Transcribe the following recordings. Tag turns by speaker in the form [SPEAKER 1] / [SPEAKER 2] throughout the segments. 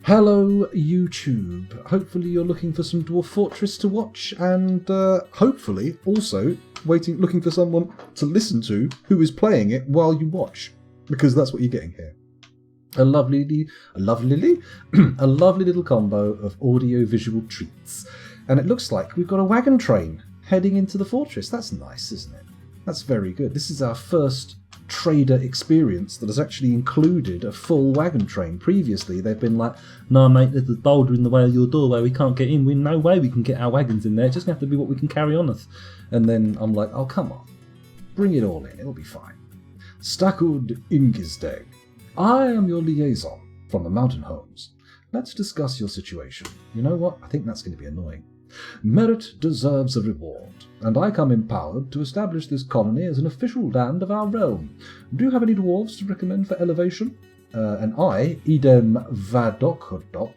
[SPEAKER 1] Hello YouTube. Hopefully you're looking for some Dwarf Fortress to watch, and hopefully also looking for someone to listen to who is playing it while you watch, because that's what you're getting here. A lovely little combo of audio-visual treats. And it looks like we've got a wagon train heading into the fortress. That's nice, isn't it? That's very good. This is our first trader experience that has actually included a full wagon train. Previously they've been like, no mate, there's a boulder in the way of your doorway, we can't get in, no way we can get our wagons in there, it's just going to have to be what we can carry on us. And then I'm like, oh come on, bring it all in, it'll be fine. Stakkud Ingisdeg, I am your liaison from the mountain homes. Let's discuss your situation. You know what, I think that's going to be annoying. Merit deserves a reward, and I come empowered to establish this colony as an official land of our realm. Do you have any dwarves to recommend for elevation? And I, Idem Vabokdodok,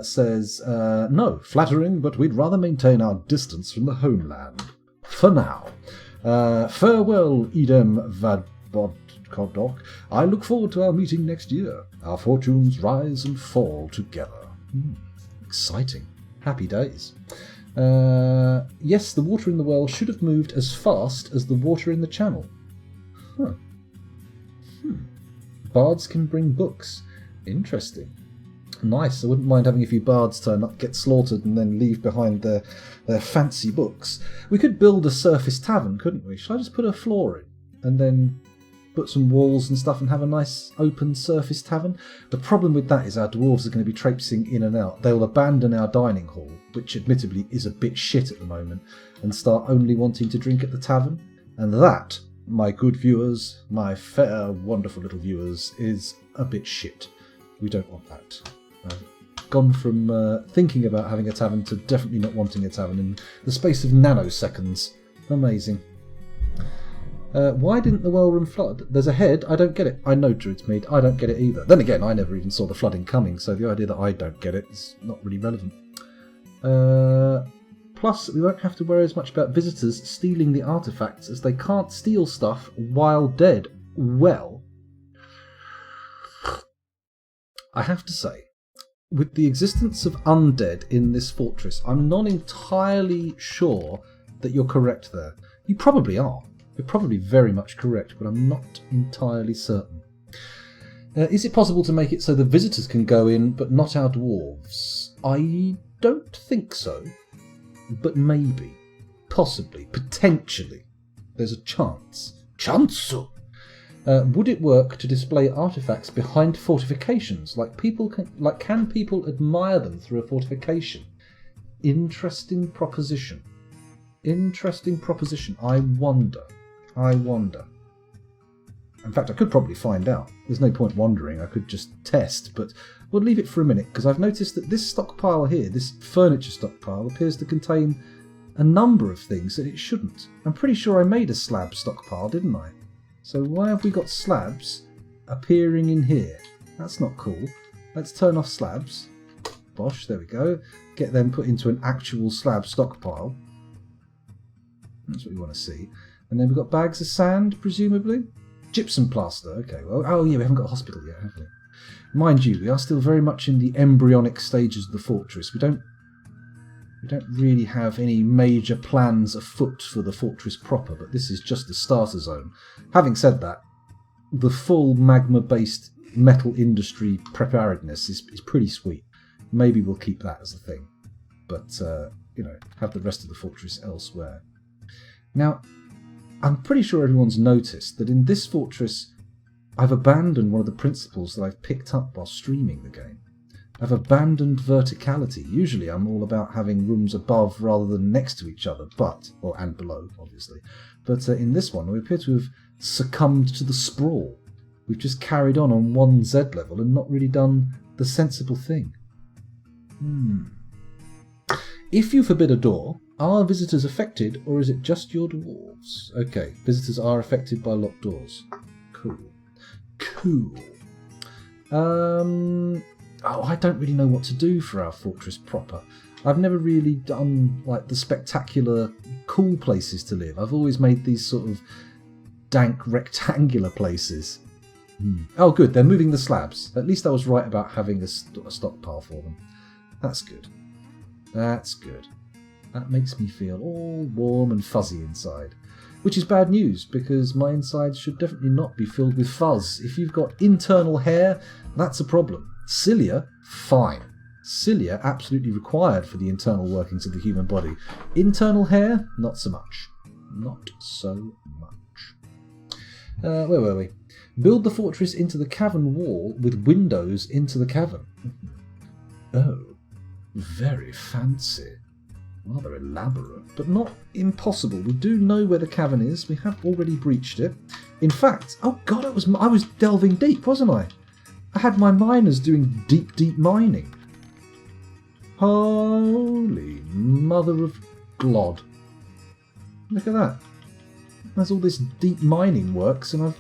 [SPEAKER 1] says, no, flattering, but we'd rather maintain our distance from the homeland. For now. Farewell, Idem Vabokdodok. I look forward to our meeting next year. Our fortunes rise and fall together. Exciting. Happy days. Yes, the water in the well should have moved as fast as the water in the channel. Bards can bring books. Interesting. Nice. I wouldn't mind having a few bards turn up, get slaughtered, and then leave behind their fancy books. We could build a surface tavern, couldn't we? Shall I just put a floor in and then put some walls and stuff and have a nice open surface tavern? The problem with that is our dwarves are going to be traipsing in and out. They'll abandon our dining hall, which admittedly is a bit shit at the moment, and start only wanting to drink at the tavern. And that, my good viewers, my fair, wonderful little viewers, is a bit shit. We don't want that. I've gone from thinking about having a tavern to definitely not wanting a tavern in the space of nanoseconds. Amazing. Why didn't the well room flood? There's a head, I don't get it. I know Druidsmead, I don't get it either. Then again, I never even saw the flooding coming, so the idea that I don't get it is not really relevant. Plus, we won't have to worry as much about visitors stealing the artefacts, as they can't steal stuff while dead. Well, I have to say, with the existence of undead in this fortress, I'm not entirely sure that you're correct there. You probably are. You're probably very much correct, but I'm not entirely certain. Is it possible to make it so the visitors can go in, but not our dwarves? I don't think so, but maybe, possibly, potentially. There's a chance. Chansu! Would it work to display artifacts behind fortifications? Can people admire them through a fortification? Interesting proposition. Interesting proposition. I wonder. In fact, I could probably find out. There's no point wondering. I could just test, but we'll leave it for a minute, because I've noticed that this stockpile here, this furniture stockpile, appears to contain a number of things that it shouldn't. I'm pretty sure I made a slab stockpile, didn't I? So why have we got slabs appearing in here? That's not cool. Let's turn off slabs. Bosh, there we go. Get them put into an actual slab stockpile. That's what we want to see. And then we've got bags of sand, presumably. Gypsum plaster, okay. Well, oh yeah, we haven't got a hospital yet, have we? Mind you, we are still very much in the embryonic stages of the fortress. We don't really have any major plans afoot for the fortress proper, but this is just the starter zone. Having said that, the full magma-based metal industry preparedness is pretty sweet. Maybe we'll keep that as a thing, but have the rest of the fortress elsewhere. Now, I'm pretty sure everyone's noticed that in this fortress I've abandoned one of the principles that I've picked up while streaming the game. I've abandoned verticality. Usually I'm all about having rooms above rather than next to each other, and below, obviously. But in this one, we appear to have succumbed to the sprawl. We've just carried on one Z level and not really done the sensible thing. If you forbid a door, are visitors affected, or is it just your dwarves? Okay, visitors are affected by locked doors. Cool. I don't really know what to do for our fortress proper. I've never really done the spectacular cool places to live. I've always made these sort of dank rectangular places. Oh, good. They're moving the slabs. At least I was right about having a stockpile for them. That's good. That's good. That makes me feel all warm and fuzzy inside. Which is bad news, because my insides should definitely not be filled with fuzz. If you've got internal hair, that's a problem. Cilia, fine. Cilia, absolutely required for the internal workings of the human body. Internal hair, not so much. Not so much. Where were we? Build the fortress into the cavern wall with windows into the cavern. Oh, very fancy. Rather elaborate, but not impossible. We do know where the cavern is. We have already breached it. In fact, oh god, I was delving deep, wasn't I? I had my miners doing deep mining. Holy mother of God. Look at that. There's all this deep mining works, and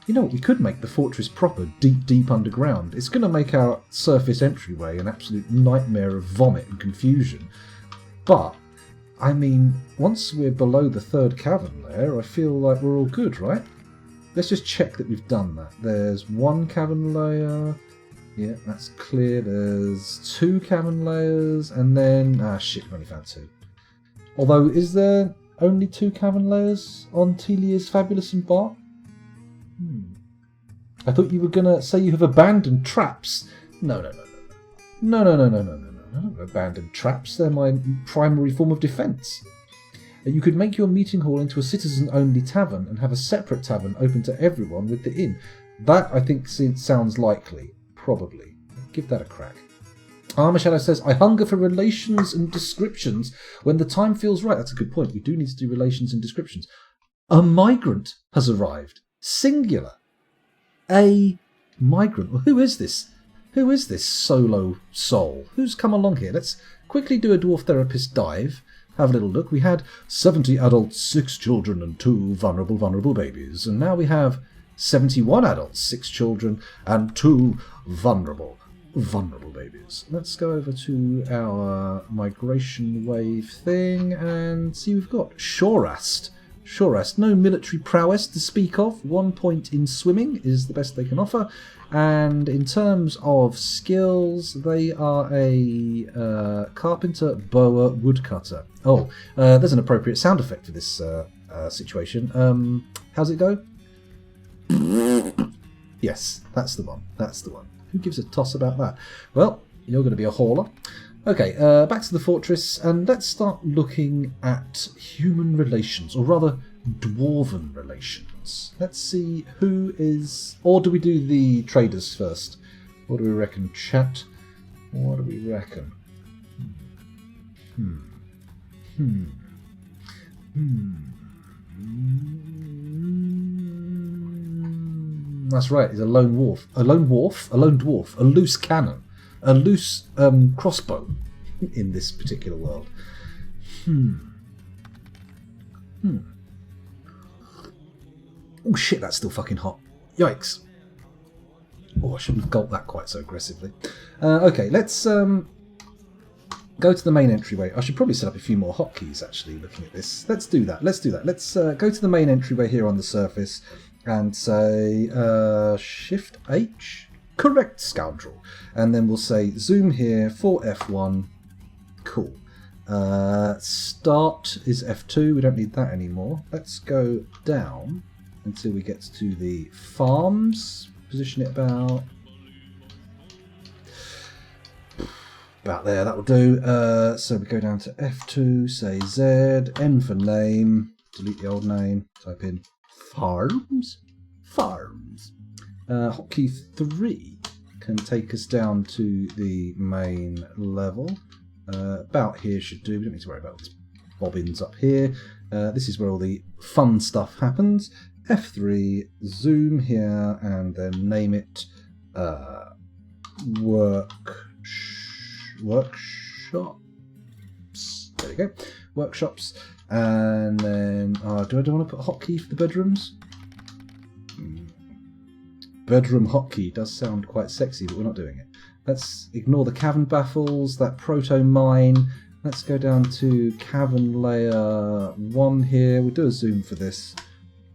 [SPEAKER 1] you know what, we could make the fortress proper deep underground. It's going to make our surface entryway an absolute nightmare of vomit and confusion. But, I mean, once we're below the third cavern layer, I feel like we're all good, right? Let's just check that we've done that. There's one cavern layer. Yeah, that's clear. There's two cavern layers, and then... Ah, shit, we only found two. Although, is there only two cavern layers on Telia's Fabulous and Bar? I thought you were going to say you have abandoned traps. No. Abandoned traps, they're my primary form of defence. You could make your meeting hall into a citizen-only tavern and have a separate tavern open to everyone with the inn. That, I think, sounds likely. Probably. Give that a crack. Armour Shadow says, I hunger for relations and descriptions when the time feels right. That's a good point. We do need to do relations and descriptions. A migrant has arrived. Singular. A migrant. Well, who is this? Who is this solo soul? Who's come along here? Let's quickly do a dwarf therapist dive. Have a little look. We had 70 adults, 6 children, and 2 vulnerable babies. And now we have 71 adults, 6 children, and 2 vulnerable babies. Let's go over to our migration wave thing and see we've got Shorast. No military prowess to speak of. 1 point in swimming is the best they can offer. And in terms of skills, they are a carpenter, bower, woodcutter. Oh, there's an appropriate sound effect for this situation. How's it go? Yes, that's the one. Who gives a toss about that? Well, you're going to be a hauler. Okay, back to the fortress, and let's start looking at human relations, or rather, dwarven relations. Let's see who is... Or do we do the traders first? What do we reckon, chat? What do we reckon? That's right, he's a lone dwarf. A lone dwarf. A loose cannon. A loose crossbow in this particular world. Oh shit, that's still fucking hot. Yikes. Oh, I shouldn't have gulped that quite so aggressively. Okay, let's go to the main entryway. I should probably set up a few more hotkeys, actually, looking at this. Let's do that. Let's go to the main entryway here on the surface and say Shift H. Correct, scoundrel. And then we'll say zoom here for F1. Cool. Start is F2. We don't need that anymore. Let's go down until we get to the farms. Position it about there. That will do. So we go down to F2, say Z, N for name, delete the old name, type in farms. Hotkey 3 can take us down to the main level. About here should do. We don't need to worry about this bobbins up here. This is where all the fun stuff happens. F3, zoom here, and then name it workshops. There we go. Workshops. And then, do I want to put a hotkey for the bedrooms? Bedroom hotkey does sound quite sexy, but we're not doing it. Let's ignore the cavern baffles, that proto mine. Let's go down to cavern layer 1 here. We'll do a zoom for this.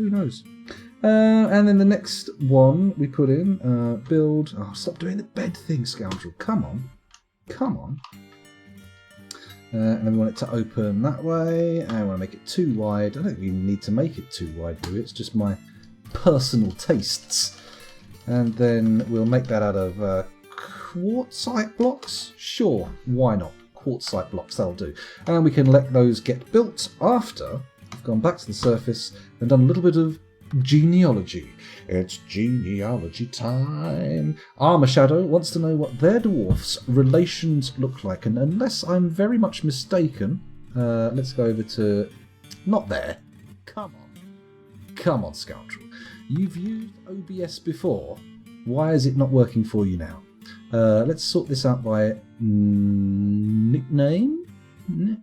[SPEAKER 1] Who knows? And then the next one we put in, build... Oh, stop doing the bed thing, scoundrel. Come on. Come on. And then we want it to open that way. And I want to make it too wide. I don't even need to make it too wide, do it? It's just my personal tastes. And then we'll make that out of quartzite blocks. Sure, why not? Quartzite blocks, that'll do. And we can let those get built after we've gone back to the surface and done a little bit of genealogy. It's genealogy time. Armour Shadow wants to know what their dwarfs' relations look like, and unless I'm very much mistaken, let's go over to... Not there. Come on. Come on, scoundrel. You've used OBS before. Why is it not working for you now? Let's sort this out by nickname?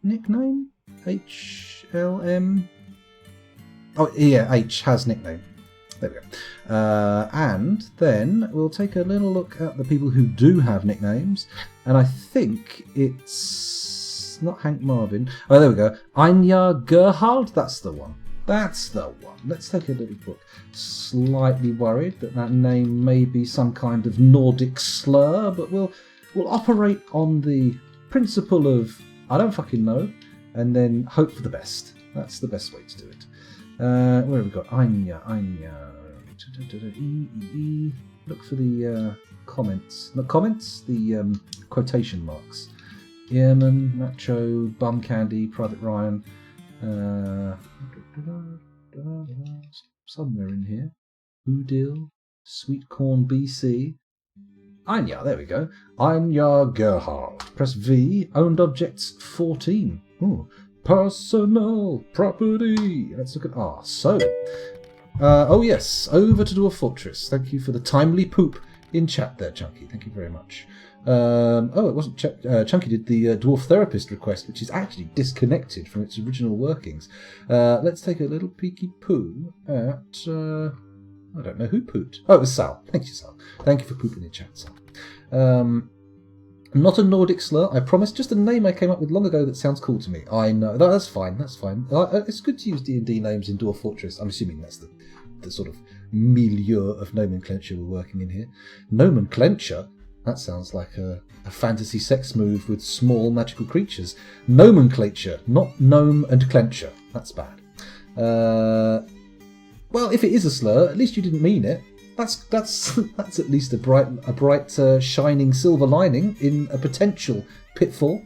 [SPEAKER 1] Nickname? HLM? Oh, yeah, H has nickname. There we go. And then we'll take a little look at the people who do have nicknames. And I think it's not Hank Marvin. Oh, there we go. Anja Gerhard. That's the one. That's the one. Let's take a little look. Slightly worried that that name may be some kind of Nordic slur, but we'll operate on the principle of I don't fucking know, and then hope for the best. That's the best way to do it. Where have we got? Anja. Look for the comments. Not comments, the quotation marks. Earman, Macho, Bum Candy, Private Ryan. Somewhere in here. Udil, Sweet Corn BC. Anja, there we go. Anja Gerhard. Press V. Owned objects 14. Ooh. Personal property. Let's look at R. So, oh yes, over to Dwarf Fortress. Thank you for the timely poop in chat there, Chunky. Thank you very much. Oh, it wasn't Chunky did the Dwarf Therapist request, which is actually disconnected from its original workings. Let's take a little peeky poo at... I don't know who pooped. Oh, it was Sal. Thank you, Sal. Thank you for pooping in chat, Sal. Not a Nordic slur, I promise. Just a name I came up with long ago that sounds cool to me. I know. No, that's fine. That's fine. It's good to use D&D names in Dwarf Fortress. I'm assuming that's the sort of milieu of nomenclature we're working in here. Nomenclature? That sounds like a fantasy sex move with small magical creatures. Nomenclature, not gnome and clencher. That's bad. Well, if it is a slur, at least you didn't mean it. That's at least a bright shining silver lining in a potential pitfall.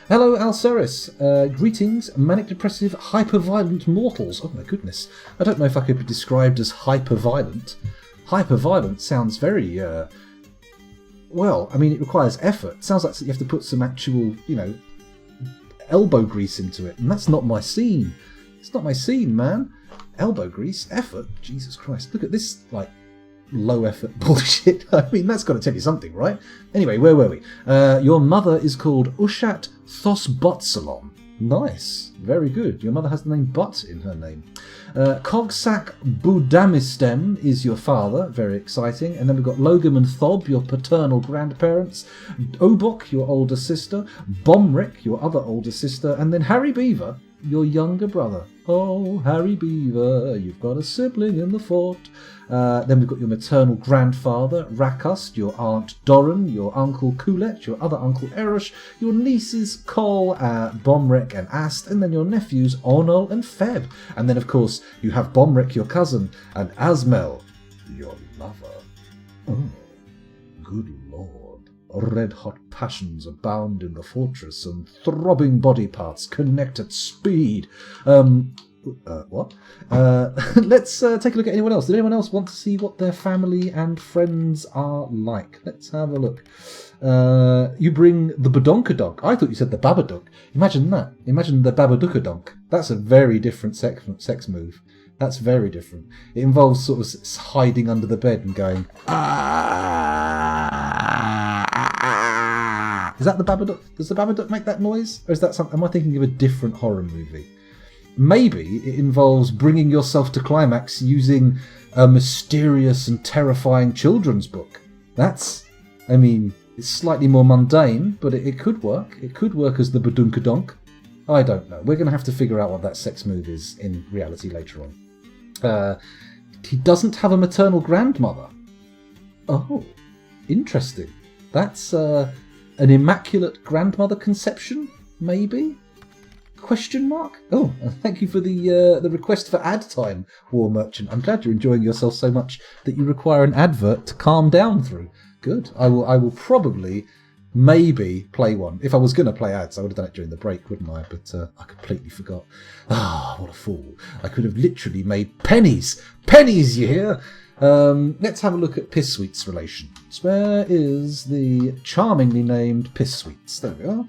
[SPEAKER 1] Hello, Alceris. Greetings, manic-depressive, hyper-violent mortals. Oh my goodness. I don't know if I could be described as hyper-violent. Hyper-violent sounds very... well, I mean, it requires effort. It sounds like you have to put some actual, elbow grease into it. And that's not my scene. It's not my scene, man. Elbow grease, effort. Jesus Christ. Look at this, low effort bullshit. I mean, that's got to tell you something, right? Anyway, where were we? Your mother is called Ushat Thosbotsalon. Nice. Very good. Your mother has the name Butt in her name. Cogsack Budamistem is your father. Very exciting. And then we've got Logum and Thob, your paternal grandparents. Obok, your older sister. Bomrick, your other older sister. And then Harry Beaver, your younger brother. Oh, Harry Beaver, you've got a sibling in the fort. Then we've got your maternal grandfather, Rakust, your aunt Doran, your uncle Kulet, your other uncle Erush, your nieces Cole, Bomrek and Ast, and then your nephews Onol and Feb. And then, of course, you have Bomrek, your cousin, and Asmel, your lover. Oh, good lord. Red-hot passions abound in the fortress, and throbbing body parts connect at speed. What? Let's take a look at anyone else. Did anyone else want to see what their family and friends are like? Let's have a look. You bring the Badonkadonk. I thought you said the Babadook. Imagine that. Imagine the Babadookadonk. That's a very different sex move. That's very different. It involves sort of hiding under the bed and going, Is that the Babadook? Does the Babadook make that noise? Or is that something? Am I thinking of a different horror movie? Maybe it involves bringing yourself to climax using a mysterious and terrifying children's book. It's slightly more mundane, but it could work. It could work as the Badunkadonk. I don't know. We're going to have to figure out what that sex move is in reality later on. He doesn't have a maternal grandmother. Oh, interesting. That's an immaculate grandmother conception, maybe? Question mark? Oh, thank you for the request for ad time, War Merchant. I'm glad you're enjoying yourself so much that you require an advert to calm down through. Good. I will probably, maybe play one. If I was going to play ads, I would have done it during the break, wouldn't I? But I completely forgot. Ah, what a fool. I could have literally made pennies. Pennies, you hear? Let's have a look at Piss Sweets relations. Where is the charmingly named Piss Sweets? There we are.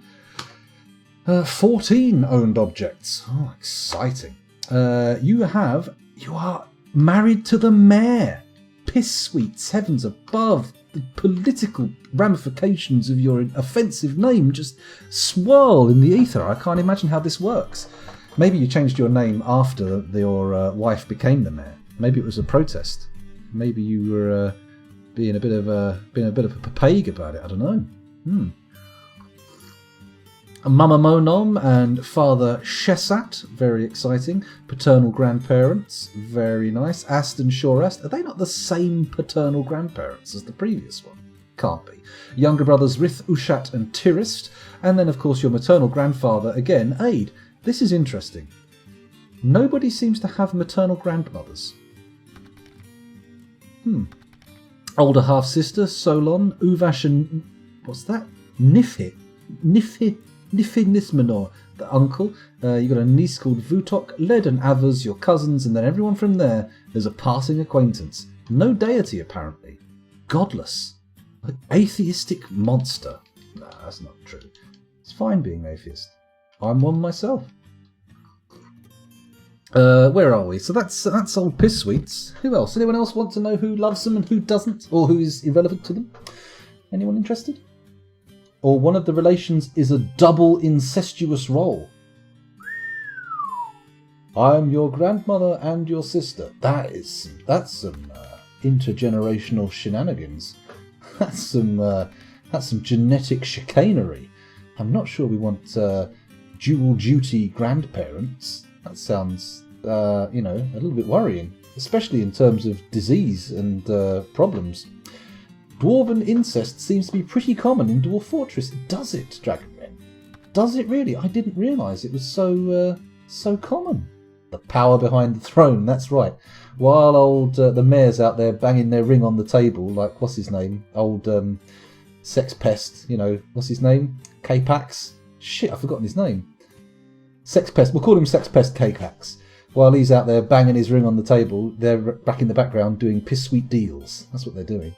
[SPEAKER 1] 14 owned objects. Oh, exciting. You are married to the mayor. Piss Sweets, heavens above. The political ramifications of your offensive name just swirl in the ether. I can't imagine how this works. Maybe you changed your name after your wife became the mayor. Maybe it was a protest. Maybe you were being a bit of a papeg about it. I don't know. Mama Monom and Father Shesat, very exciting. Paternal grandparents, very nice. Ast and Shorast, are they not the same paternal grandparents as the previous one? Can't be. Younger brothers Rith, Ushat and Tirist, and then of course your maternal grandfather, again, Aid. This is interesting. Nobody seems to have maternal grandmothers. Older half-sister, Solon, Uvash and... what's that? Nifinismanor, the uncle. You got a niece called Vutok, Led and Avers, your cousins, and then everyone from there is a passing acquaintance. No deity, apparently. Godless. An atheistic monster. Nah, that's not true. It's fine being atheist. I'm one myself. Where are we? So that's old Piss Sweets. Who else? Anyone else want to know who loves them and who doesn't? Or who is irrelevant to them? Anyone interested? Or one of the relations is a double incestuous role. I'm your grandmother and your sister. That's some intergenerational shenanigans. That's some genetic chicanery. I'm not sure we want dual duty grandparents. That sounds a little bit worrying, especially in terms of disease and problems. Dwarven incest seems to be pretty common in Dwarf Fortress. Does it, Dragonmen? Does it really? I didn't realise it was so common. The power behind the throne, that's right. While old the mayor's out there banging their ring on the table, like, what's his name? Old sex pest, what's his name? K-Pax? Shit, I've forgotten his name. Sex pest, we'll call him sex pest K-Pax. While he's out there banging his ring on the table, they're back in the background doing piss sweet deals. That's what they're doing.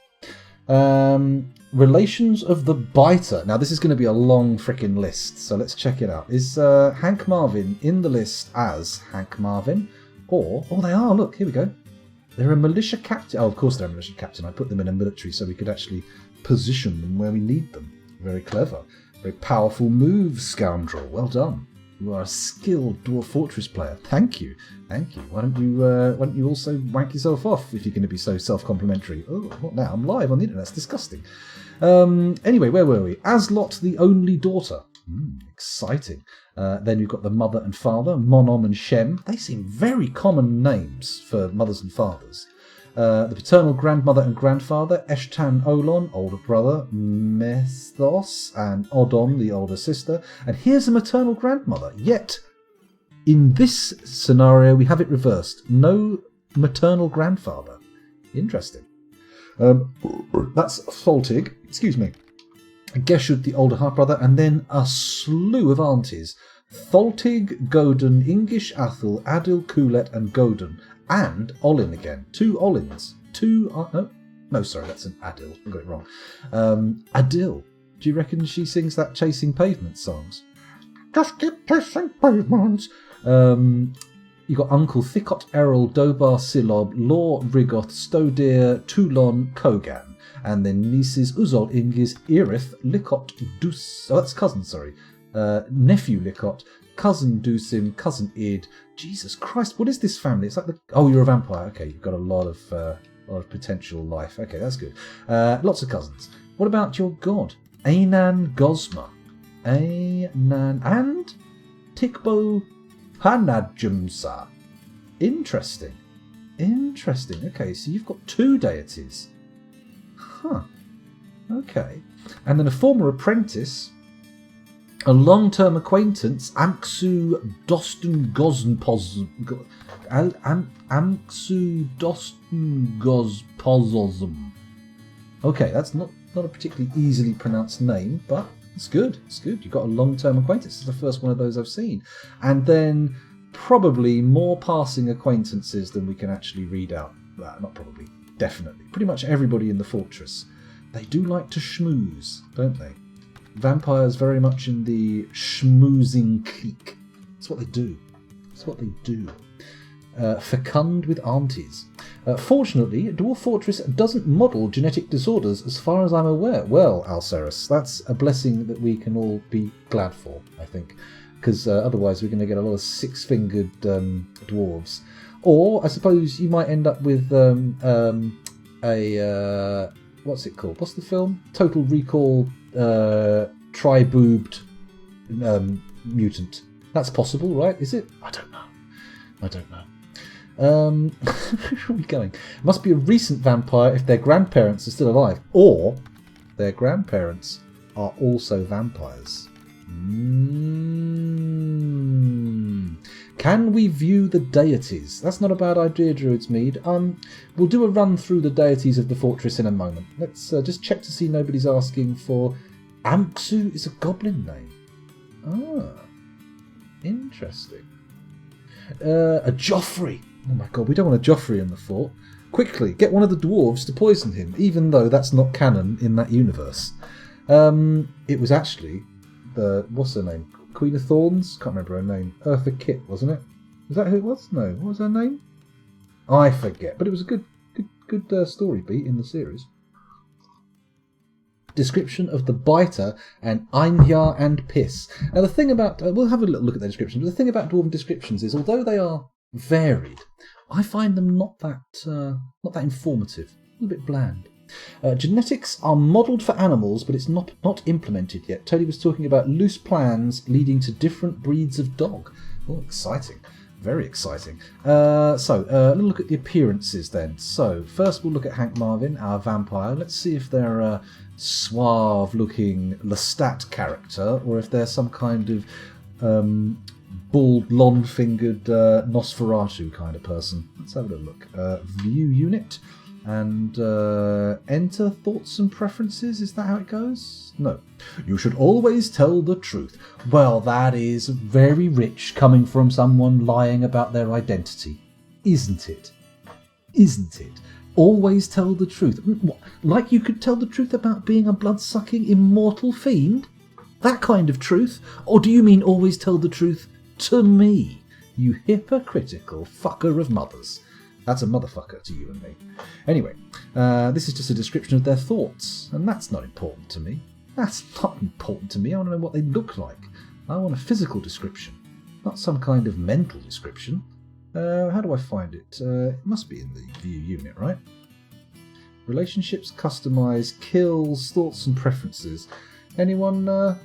[SPEAKER 1] Relations of the Biter. Now this is going to be a long frickin' list, so let's check it out. Is Hank Marvin in the list as Hank Marvin? Or, they are, look, here we go. They're a militia captain. Oh, of course they're a militia captain. I put them in a military so we could actually position them where we need them. Very clever. Very powerful move, scoundrel. Well done. You are a skilled Dwarf Fortress player. Thank you. Why don't you also wank yourself off if you're going to be so self-complimentary? Oh, what now? I'm live on the internet. That's disgusting. Anyway, where were we? Aslot, the only daughter. Exciting. Then you've got the mother and father, Monom and Shem. They seem very common names for mothers and fathers. The paternal grandmother and grandfather, Eshtan Olon, older brother, Mesthos, and Odon, the older sister. And here's a maternal grandmother. Yet, in this scenario, we have it reversed. No maternal grandfather. Interesting. That's Tholtig, excuse me. Geshud, the older half-brother, and then a slew of aunties. Tholtig, Godun, Ingish, Athel, Adil, Kulet, and Godun. And Olin again. 2 Olins. Sorry, that's an Adil. I got it wrong. Adil. Do you reckon she sings that Chasing Pavements songs? Just keep chasing pavements. You got Uncle Thicot, Errol, Dobar, Silob, Law, Rigoth, Stodir, Toulon, Kogan. And then nieces Uzol, Ingiz, Irith, Likot, Dus... Oh, that's cousin, sorry. Nephew Likot, cousin Dusim, cousin Id. Jesus Christ, what is this family? It's like the... Oh, you're a vampire. Okay, you've got a lot of potential life. Okay, that's good. Lots of cousins. What about your god? Anan Gosma. Anan... And Tikbo Hanadjumsa. Interesting. Interesting. Okay, so you've got 2 deities. Huh. Okay. And then a former apprentice, a long-term acquaintance, Amxu Dostun Gosnpoz... Amxu Dostun Gospososm. Okay, that's not a particularly easily pronounced name, but it's good. It's good. You've got a long-term acquaintance. It's the first one of those I've seen. And then probably more passing acquaintances than we can actually read out. Not probably. Definitely. Pretty much everybody in the fortress. They do like to schmooze, don't they? Vampires very much in the schmoozing clique. That's what they do. That's what they do. Fecund with aunties. Fortunately, Dwarf Fortress doesn't model genetic disorders as far as I'm aware. Well, Alcerus, that's a blessing that we can all be glad for, I think. Because otherwise we're going to get a lot of 6-fingered dwarves. Or, I suppose, you might end up with what's it called? What's the film? Total Recall tri-boobed mutant. That's possible, right? Is it? I don't know. Where are we going? Must be a recent vampire if their grandparents are still alive. Or their grandparents are also vampires. Can we view the deities? That's not a bad idea, Druidsmead. We'll do a run through the deities of the fortress in a moment. Let's just check to see nobody's asking for... Amxu is a goblin name. Ah, interesting. A Joffrey. Oh my god, we don't want a Joffrey in the fort. Quickly, get one of the dwarves to poison him, even though that's not canon in that universe. It was actually what's her name? Queen of Thorns? Can't remember her name. Eartha Kitt, wasn't it? Was that who it was? No. What was her name? I forget. But it was a good story beat in the series. Description of the biter and Einjar and piss. Now the thing about we'll have a little look at their descriptions. But the thing about dwarven descriptions is, although they are varied, I find them not that informative. A little bit bland. Genetics are modelled for animals, but it's not implemented yet. Tony was talking about loose plans leading to different breeds of dog. Oh, exciting. Very exciting. So, a little look at the appearances then. So, first we'll look at Hank Marvin, our vampire. Let's see if they're a suave-looking Lestat character, or if they're some kind of bald, blonde-fingered Nosferatu kind of person. Let's have a little look. View unit. And enter thoughts and preferences. Is that how it goes? No. You should always tell the truth. Well, that is very rich coming from someone lying about their identity. Isn't it? Isn't it? Always tell the truth. What, like you could tell the truth about being a blood-sucking immortal fiend? That kind of truth? Or do you mean always tell the truth to me? You hypocritical fucker of mothers. That's a motherfucker to you and me. Anyway, this is just a description of their thoughts, and that's not important to me. That's not important to me. I want to know what they look like. I want a physical description, not some kind of mental description. How do I find it? It must be in the view unit, right? Relationships, customize, kills, thoughts and preferences. Anyone know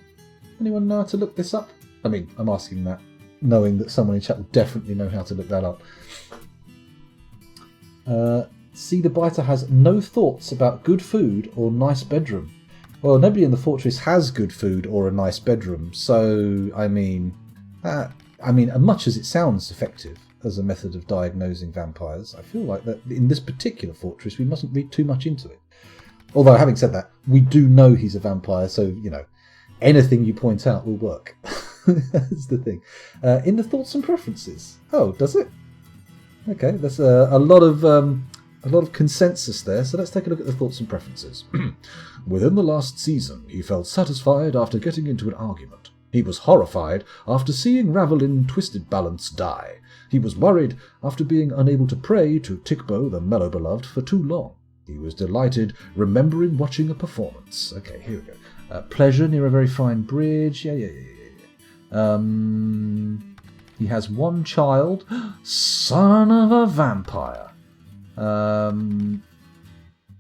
[SPEAKER 1] to look this up? I mean, I'm asking that, knowing that someone in chat will definitely know how to look that up. See, the biter has no thoughts about good food or nice bedroom. Well, nobody in the fortress has good food or a nice bedroom, so I mean, much as it sounds effective as a method of diagnosing vampires, I feel like that in this particular fortress we mustn't read too much into it. Although, having said that, we do know he's a vampire, so you know, anything you point out will work. That's the thing. In the thoughts and preferences. Oh, does it? Okay, there's a lot of consensus there, so let's take a look at the thoughts and preferences. Within the last season, he felt satisfied after getting into an argument. He was horrified after seeing Ravelin Twisted Balance die. He was worried after being unable to pray to Tikbo, the mellow beloved, for too long. He was delighted remembering watching a performance. Okay, here we go. Pleasure near a very fine bridge. Yeah. He has one child. Son of a vampire.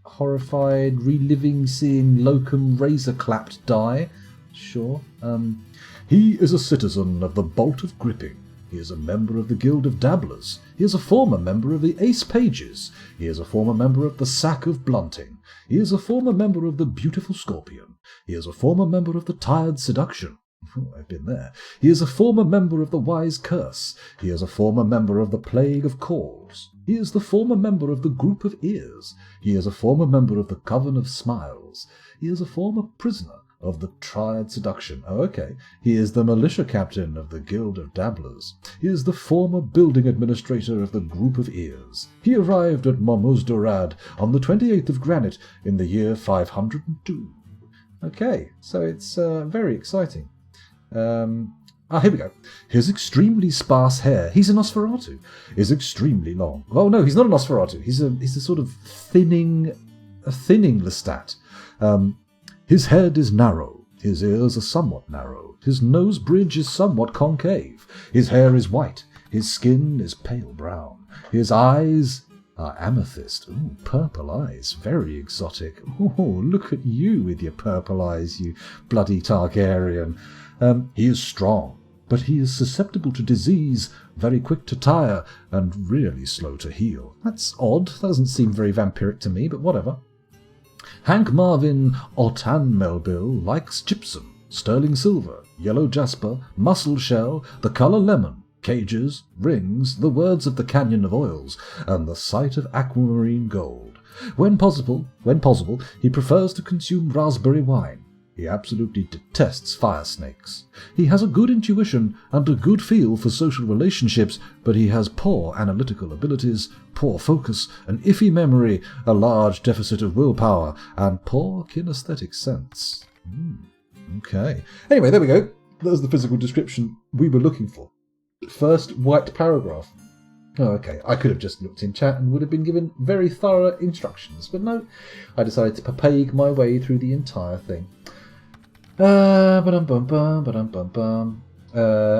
[SPEAKER 1] Horrified, reliving seeing Locum Razor-clapped die. Sure. He is a citizen of the Bolt of Gripping. He is a member of the Guild of Dabblers. He is a former member of the Ace Pages. He is a former member of the Sack of Blunting. He is a former member of the Beautiful Scorpion. He is a former member of the Tired Seduction. I've been there. He is a former member of the Wise Curse. He is a former member of the Plague of Calls. He is the former member of the Group of Ears. He is a former member of the Coven of Smiles. He is a former prisoner of the Triad Seduction. Oh, okay. He is the militia captain of the Guild of Dabblers. He is the former building administrator of the Group of Ears. He arrived at Momuz Dorad on the 28th of Granite in the year 502. Okay, so it's very exciting. Here we go. His extremely sparse hair, he's a Nosferatu, is extremely long. Oh no, he's not a Nosferatu. He's a sort of thinning Lestat. His head is narrow. His ears are somewhat narrow. His nose bridge is somewhat concave. His hair is white. His skin is pale brown. His eyes are amethyst. Ooh, purple eyes. Very exotic. Oh, look at you with your purple eyes, you bloody Targaryen. He is strong, but he is susceptible to disease, very quick to tire, and really slow to heal. That's odd. That doesn't seem very vampiric to me, but whatever. Hank Marvin Otan Melville likes gypsum, sterling silver, yellow jasper, mussel shell, the colour lemon, cages, rings, the words of the Canyon of Oils, and the sight of aquamarine gold. When possible, he prefers to consume raspberry wine. He absolutely detests fire snakes. He has a good intuition and a good feel for social relationships, but he has poor analytical abilities, poor focus, an iffy memory, a large deficit of willpower, and poor kinesthetic sense. Okay. Anyway, there we go. That was the physical description we were looking for. First white paragraph. Oh, okay. I could have just looked in chat and would have been given very thorough instructions, but no. I decided to papague my way through the entire thing.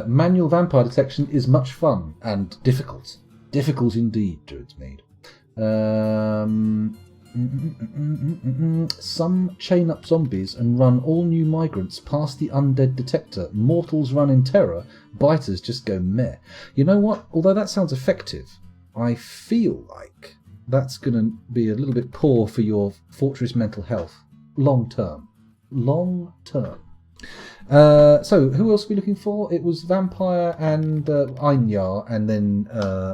[SPEAKER 1] Manual vampire detection is much fun and difficult. Difficult indeed, Druidsmead. Some chain up zombies and run all new migrants past the undead detector. Mortals run in terror. Biters just go meh. You know what? Although that sounds effective, I feel like that's going to be a little bit poor for your fortress mental health. Long term. So, who else are we looking for? It was Vampire and Einyar, and then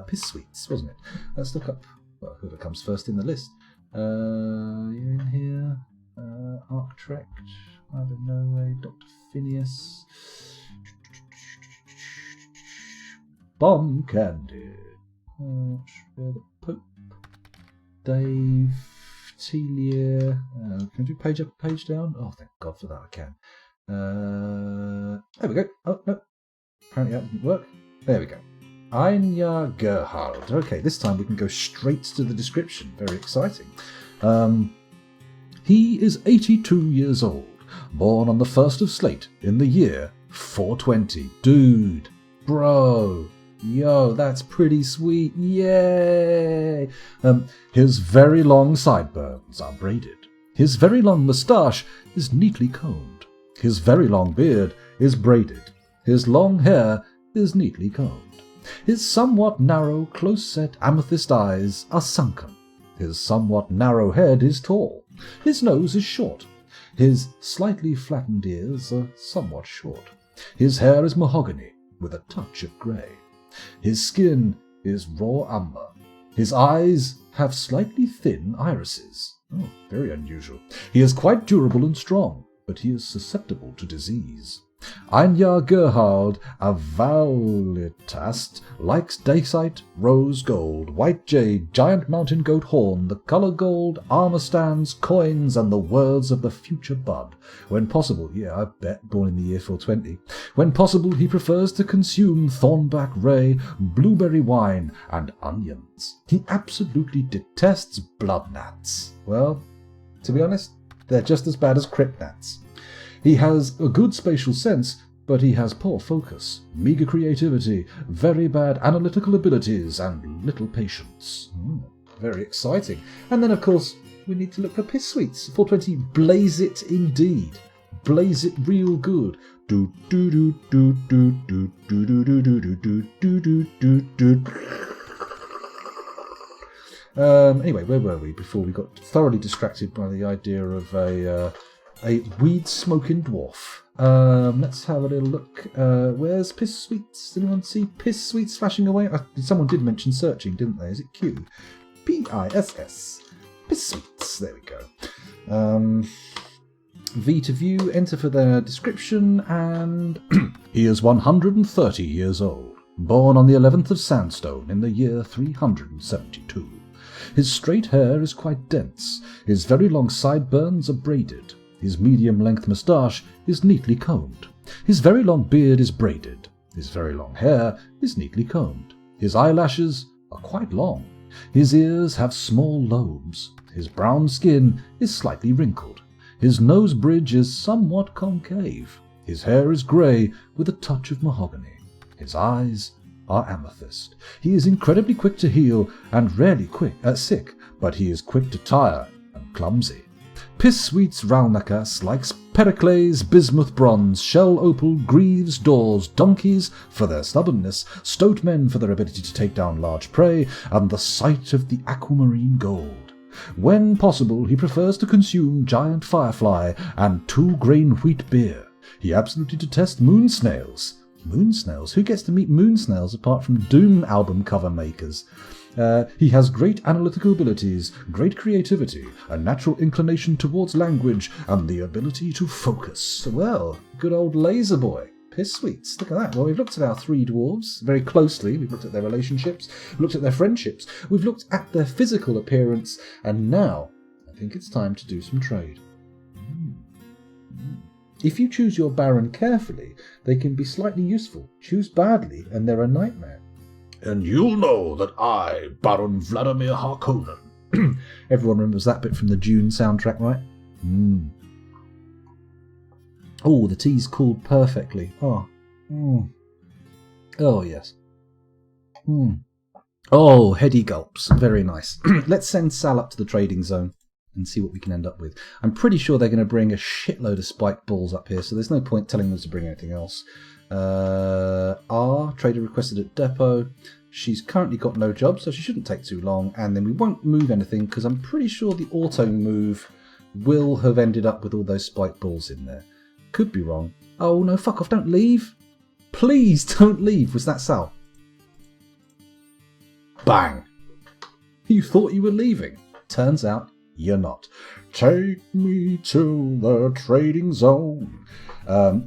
[SPEAKER 1] Piss Sweets, wasn't it? Let's look up whoever comes first in the list. You're in here. Arctrecht, I don't know, Dr. Phineas. Bomb Candy. The Pope. Dave. Telia. Can I do page up, page down? Oh, thank God for that, I can. There we go. Oh, no. Apparently that didn't work. There we go. Einyar Gerhard. Okay, this time we can go straight to the description. Very exciting. He is 82 years old. Born on the 1st of Slate in the year 420. Dude. Bro. Yo, that's pretty sweet. Yay! His very long sideburns are braided. His very long moustache is neatly combed. His very long beard is braided. His long hair is neatly combed. His somewhat narrow, close-set amethyst eyes are sunken. His somewhat narrow head is tall. His nose is short. His slightly flattened ears are somewhat short. His hair is mahogany with a touch of grey. His skin is raw umber. His eyes have slightly thin irises. Oh, very unusual. He is quite durable and strong, but he is susceptible to disease. Einyar Gerhard Avalitast likes dacite, rose gold, white jade, giant mountain goat horn, the colour gold, armour stands, coins, and the words of the future bud. When possible, I bet, born in the year 420. When possible, he prefers to consume thornback ray, blueberry wine, and onions. He absolutely detests blood gnats. Well, to be honest, they're just as bad as crypt gnats. He has a good spatial sense, but he has poor focus, meagre creativity, very bad analytical abilities, and little patience. Very exciting. And then, of course, we need to look for Piss Sweets. 420, blaze it indeed. blaze it real good. Do do do do do do do do do do do do do do do. Anyway, where were we before we got thoroughly distracted by the idea of a weed-smoking dwarf? Let's have a little look. Where's Piss Sweets? Anyone see Piss Sweets flashing away? Someone did mention searching, didn't they? Is it Q? P-I-S-S. Piss Sweets. There we go. V to view, enter for their description, and he is 130 years old, born on the 11th of Sandstone in the year 372. His straight hair is quite dense, his very long sideburns are braided, his medium-length moustache is neatly combed, his very long beard is braided, his very long hair is neatly combed, his eyelashes are quite long, his ears have small lobes, his brown skin is slightly wrinkled, his nose bridge is somewhat concave, his hair is grey with a touch of mahogany, his eyes are amethyst. He is incredibly quick to heal and rarely sick, but he is quick to tire and clumsy. Piss Sweets Ralnakas likes Pericles, bismuth bronze, shell opal, greaves, doors, donkeys for their stubbornness, stoat men for their ability to take down large prey, and the sight of the aquamarine gold. When possible, he prefers to consume giant firefly and 2-grain wheat beer. He absolutely detests moon snails. Moon snails? Who gets to meet moon snails apart from Doom album cover makers? He has great analytical abilities, great creativity, a natural inclination towards language, and the ability to focus. Well, good old laser boy. Piss Sweets. Look at that. Well, we've looked at our 3 dwarves very closely. We've looked at their relationships, we've looked at their friendships, we've looked at their physical appearance, and now I think it's time to do some trade. If you choose your Baron carefully, they can be slightly useful. Choose badly, and they're a nightmare. And you'll know that I, Baron Vladimir Harkonnen. Everyone remembers that bit from the Dune soundtrack, right? Oh, the tea's cooled perfectly. Oh, yes. Oh, heady gulps. Very nice. Let's send Sal up to the trading zone and see what we can end up with. I'm pretty sure they're going to bring a shitload of spiked balls up here, so there's no point telling them to bring anything else. Trader requested at depot. She's currently got no job, so she shouldn't take too long, and then we won't move anything because I'm pretty sure the auto move will have ended up with all those spiked balls in there. Could be wrong. Oh no, fuck off, don't leave. Please don't leave. Was that Sal? Bang! You thought you were leaving. Turns out you're not. Take me to the trading zone.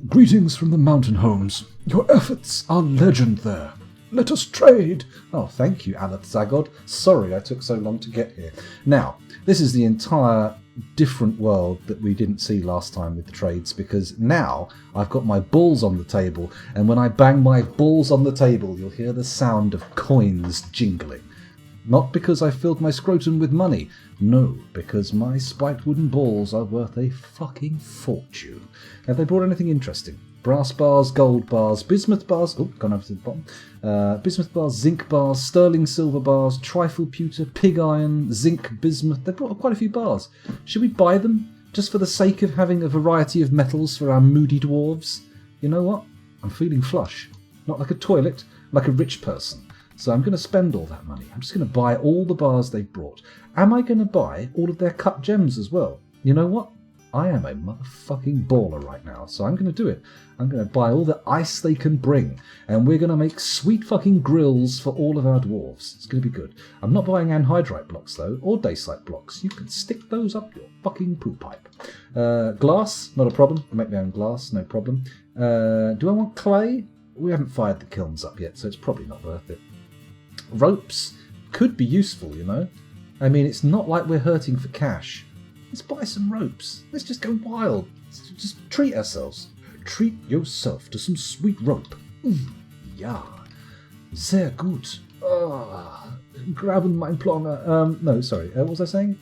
[SPEAKER 1] Greetings from the mountain homes. Your efforts are legend there. Let us trade. Oh, thank you, Aleth Zagod. Sorry I took so long to get here. Now, this is the entire different world that we didn't see last time with the trades, because now I've got my balls on the table, and when I bang my balls on the table, you'll hear the sound of coins jingling. Not because I filled my scrotum with money. No, because my spiked wooden balls are worth a fucking fortune. Have they brought anything interesting? Brass bars, gold bars, bismuth bars, gone over to the bottom, bismuth bars, zinc bars, sterling silver bars, trifle pewter, pig iron, zinc bismuth. They brought quite a few bars. Should we buy them, just for the sake of having a variety of metals for our moody dwarves? You know what? I'm feeling flush. Not like a toilet, like a rich person. So I'm going to spend all that money. I'm just going to buy all the bars they've brought. Am I going to buy all of their cut gems as well? You know what? I am a motherfucking baller right now, so I'm going to do it. I'm going to buy all the ice they can bring, and we're going to make sweet fucking grills for all of our dwarves. It's going to be good. I'm not buying anhydrite blocks, though, or dacite blocks. You can stick those up your fucking poo pipe. Glass, not a problem. I make my own glass, no problem. Do I want clay? We haven't fired the kilns up yet, so it's probably not worth it. Ropes could be useful, you know. I mean, it's not like we're hurting for cash. Let's buy some ropes. Let's just go wild. Let's just treat ourselves. Treat yourself to some sweet rope. Ja, sehr gut. Graben mein Plonger. No, sorry. What was I saying?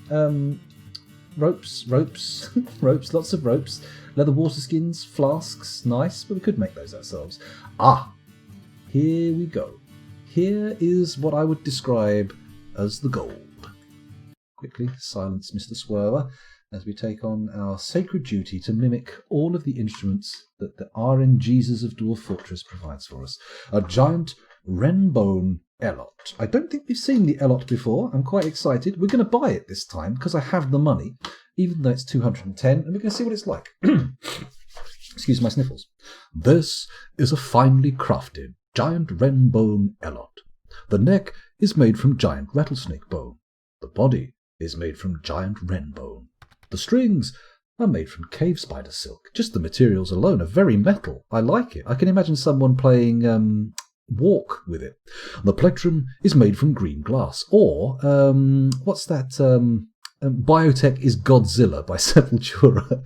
[SPEAKER 1] Ropes, ropes, lots of ropes. Leather water skins, flasks, nice, but we could make those ourselves. Here we go. Here is what I would describe as the gold. Quickly silence Mr. Swerver. as we take on our sacred duty to mimic all of the instruments that the RNGesus of Dwarf Fortress provides for us. A giant wrenbone Elot. I don't think we've seen the Elot before. I'm quite excited. We're going to buy it this time because I have the money, even though it's 210, and we're going to see what it's like. Excuse my sniffles. This is a finely crafted giant wrenbone Elot. The neck is made from giant rattlesnake bone. The body is made from giant wren bone. The strings are made from cave spider silk. Just the materials alone are very metal. I like it. I can imagine someone playing Walk with it. The plectrum is made from green glass. Or, what's that? Biotech is Godzilla by Sepultura.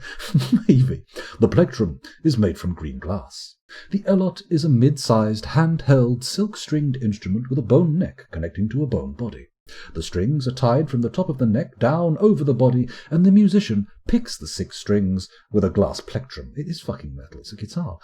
[SPEAKER 1] Maybe. The plectrum is made from green glass. The Elot is a mid-sized, handheld, silk-stringed instrument with a bone neck connecting to a bone body. The strings are tied from the top of the neck down over the body, and the musician picks the 6 strings with a glass plectrum. It is fucking metal. It's a guitar.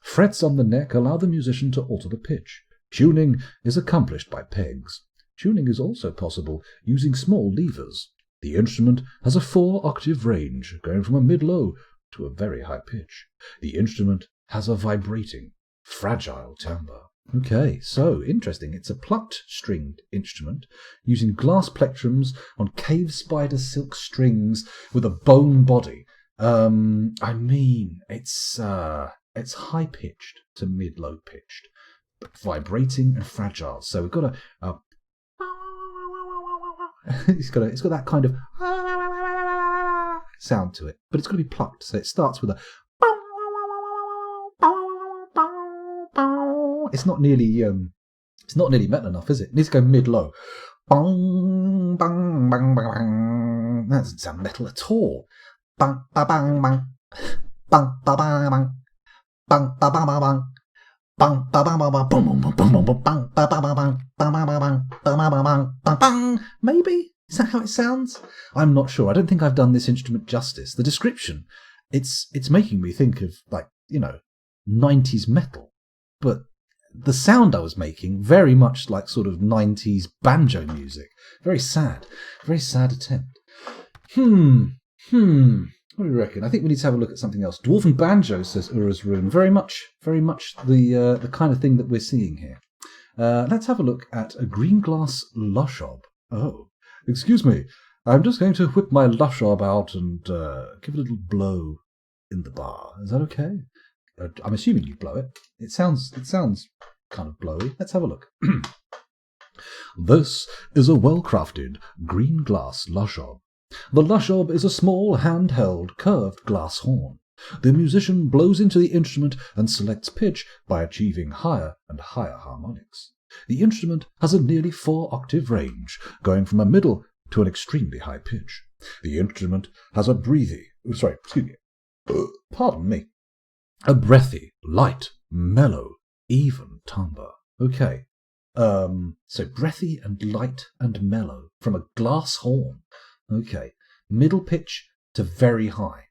[SPEAKER 1] Frets on the neck allow the musician to alter the pitch. Tuning is accomplished by pegs. Tuning is also possible using small levers. The instrument has a 4-octave range, going from a mid-low to a very high pitch. The instrument has a vibrating, fragile timbre. Okay, so interesting. It's a plucked stringed instrument using glass plectrums on cave spider silk strings with a bone body. I mean, it's high pitched to mid low pitched, but vibrating and fragile. So we've got a it's got that kind of sound to it, but it's got to be plucked. So it starts with a. It's not nearly metal enough, is it? It needs to go mid-low. Bang, bang, bang, bang, bang. That doesn't sound metal at all. Bang, ba, bang, bang. Bang, ba, bang, bang. Bang, ba, bang, bang, bang. Bang, ba, bang, bang, bang. Boom, boom, boom, boom, boom, bang, ba, bang, bang, bang. Bang, bang, bang, bang. Bang, bang, bang, bang. Bang, bang. Maybe? Is that how it sounds? I'm not sure. I don't think I've done this instrument justice. The description, it's making me think of, 90s metal. But the sound I was making, very much like sort of 90s banjo music. Very sad attempt. What do you reckon? I think we need to have a look at something else. Dwarven banjo, says Ura's Rune. Very much the kind of thing that we're seeing here. Let's have a look at a green glass lushob. Oh, excuse me. I'm just going to whip my lushob out and give it a little blow in the bar. Is that okay? I'm assuming you blow it. It sounds kind of blowy. Let's have a look. This is a well-crafted green glass lushob. The lushob is a small, handheld, curved glass horn. The musician blows into the instrument and selects pitch by achieving higher and higher harmonics. The instrument has a nearly 4-octave range, going from a middle to an extremely high pitch. The instrument has a a breathy, light, mellow, even timbre. Okay. So breathy and light and mellow from a glass horn. Okay. Middle pitch to very high.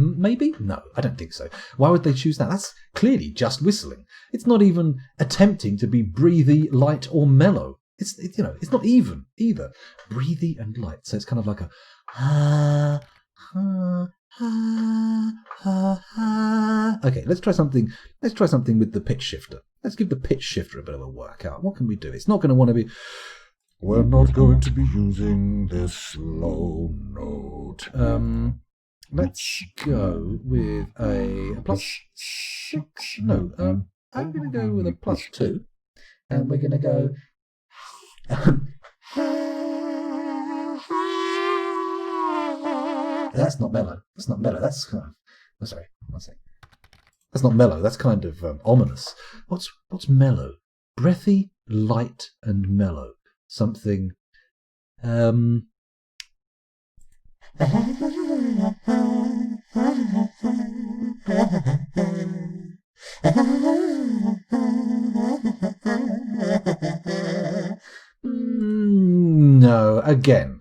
[SPEAKER 1] Maybe? No, I don't think so. Why would they choose that? That's clearly just whistling. It's not even attempting to be breathy, light, or mellow. It's not even either. Breathy and light. So it's kind of like a Okay, let's try something with the pitch shifter. Let's give the pitch shifter a bit of a workout. What can we do? It's not going to want to be. We're not going to be using this low note. Let's go with a plus 6. No, I'm going to go with a plus 2. And we're going to go. That's not mellow. That's not mellow. That's kind of. Oh, sorry, one sec. That's not mellow. That's kind of ominous. What's mellow? Breathy, light, and mellow. Something. No, again,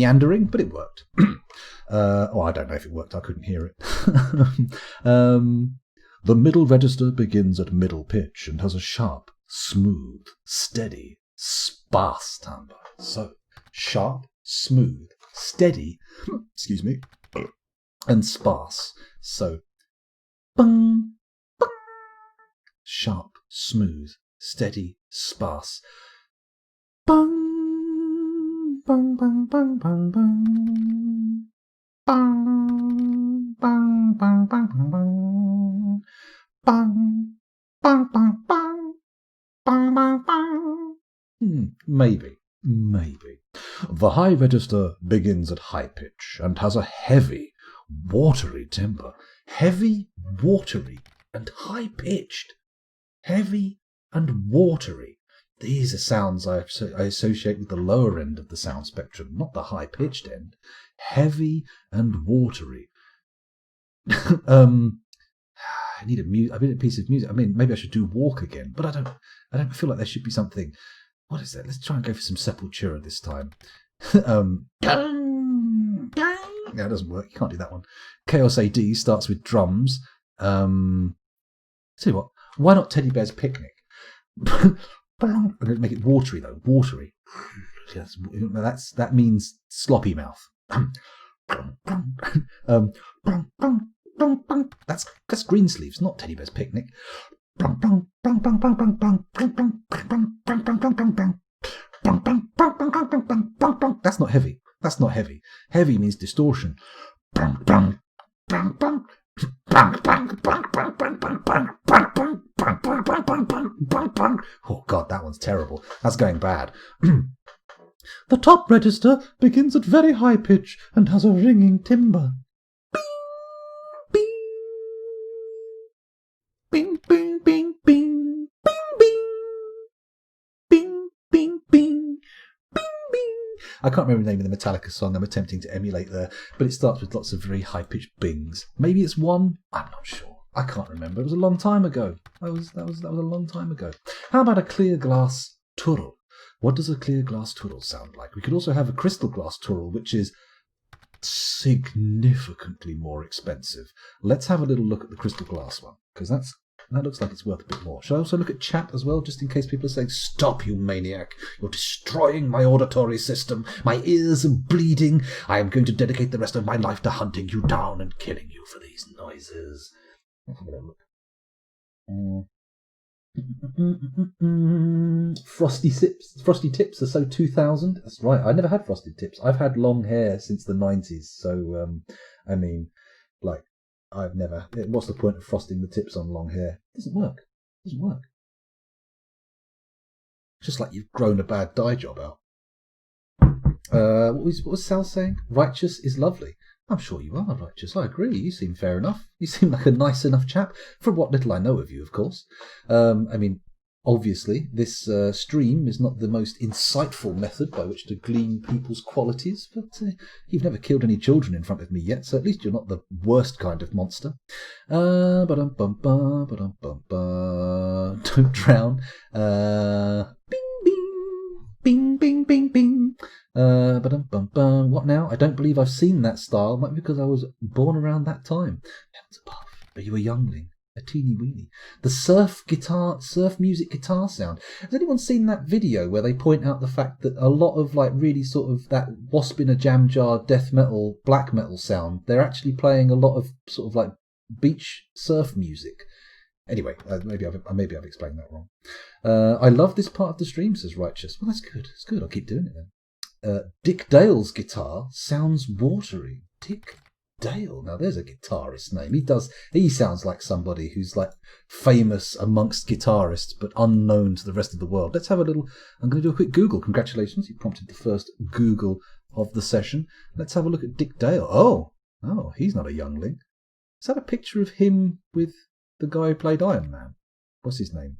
[SPEAKER 1] meandering, but it worked. I don't know if it worked. I couldn't hear it. The middle register begins at middle pitch and has a sharp, smooth, steady, sparse timbre. So, sharp, smooth, steady, excuse me, and sparse. So, bung, bung, sharp, smooth, steady, sparse. Bung, bung, bung, bung, bung, bung. Bung, bung, bung, bung, bung, bung. Bung, bung, bung, bung. Bung, bung, bung. Maybe. The high register begins at high pitch and has a heavy, watery timbre. Heavy, watery, and high-pitched. Heavy and watery. These are sounds I associate with the lower end of the sound spectrum, not the high-pitched end. Heavy and watery. I need a piece of music. I mean, maybe I should do Walk again, but I don't feel like there should be something. What is that? Let's try and go for some Sepultura this time. Yeah, it doesn't work. You can't do that one. Chaos AD starts with drums. Tell you what, why not Teddy Bear's Picnic? I'm going to make it watery though. Watery. Yes, that means sloppy mouth. That's Greensleeves, not Teddy Bear's Picnic. That's not heavy. That's not heavy. Heavy means distortion. Oh God, that one's terrible. That's going bad. The top register begins at very high pitch and has a ringing timbre. Bing, bing, bing, bing, bing, bing, bing, bing, bing, bing, bing. I can't remember the name of the Metallica song I'm attempting to emulate there, but it starts with lots of very high-pitched bings. Maybe it's one. I'm not sure. I can't remember. It was a long time ago. That was a long time ago. How about a clear glass turtle? What does a clear glass turtle sound like? We could also have a crystal glass turtle, which is significantly more expensive. Let's have a little look at the crystal glass one, because that looks like it's worth a bit more. Shall I also look at chat as well, just in case people are saying, "Stop, you maniac! You're destroying my auditory system. My ears are bleeding. I am going to dedicate the rest of my life to hunting you down and killing you for these noises." Let's have a little look. Frosty tips are so 2000. That's right. I never had frosted tips. I've had long hair since the 90s. So, I mean, like, I've never. What's the point of frosting the tips on long hair? It doesn't work. It's just like you've grown a bad dye job out. What was Sal saying? Righteous is lovely. I'm sure you are righteous. I agree. You seem fair enough. You seem like a nice enough chap, from what little I know of you, of course. I mean, obviously, this stream is not the most insightful method by which to glean people's qualities, but you've never killed any children in front of me yet, so at least you're not the worst kind of monster. Don't drown. Bing, bing, bing, bing. What now? I don't believe I've seen that style. Might be because I was born around that time. Heavens above. Are you a youngling? A teeny weeny. The surf music guitar sound. Has anyone seen that video where they point out the fact that a lot of like really sort of that wasp in a jam jar death metal, black metal sound, they're actually playing a lot of sort of like beach surf music. Anyway, maybe I've explained that wrong. I love this part of the stream, says Righteous. Well, that's good. It's good. I'll keep doing it then. Dick Dale's guitar sounds watery. Dick Dale. Now there's a guitarist name. He sounds like somebody who's like famous amongst guitarists but unknown to the rest of the world. Let's have a little. I'm going to do a quick Google. Congratulations, you prompted the first Google of the session. Let's have a look at Dick Dale. Oh, he's not a youngling. Is that a picture of him with the guy who played Iron Man? What's his name?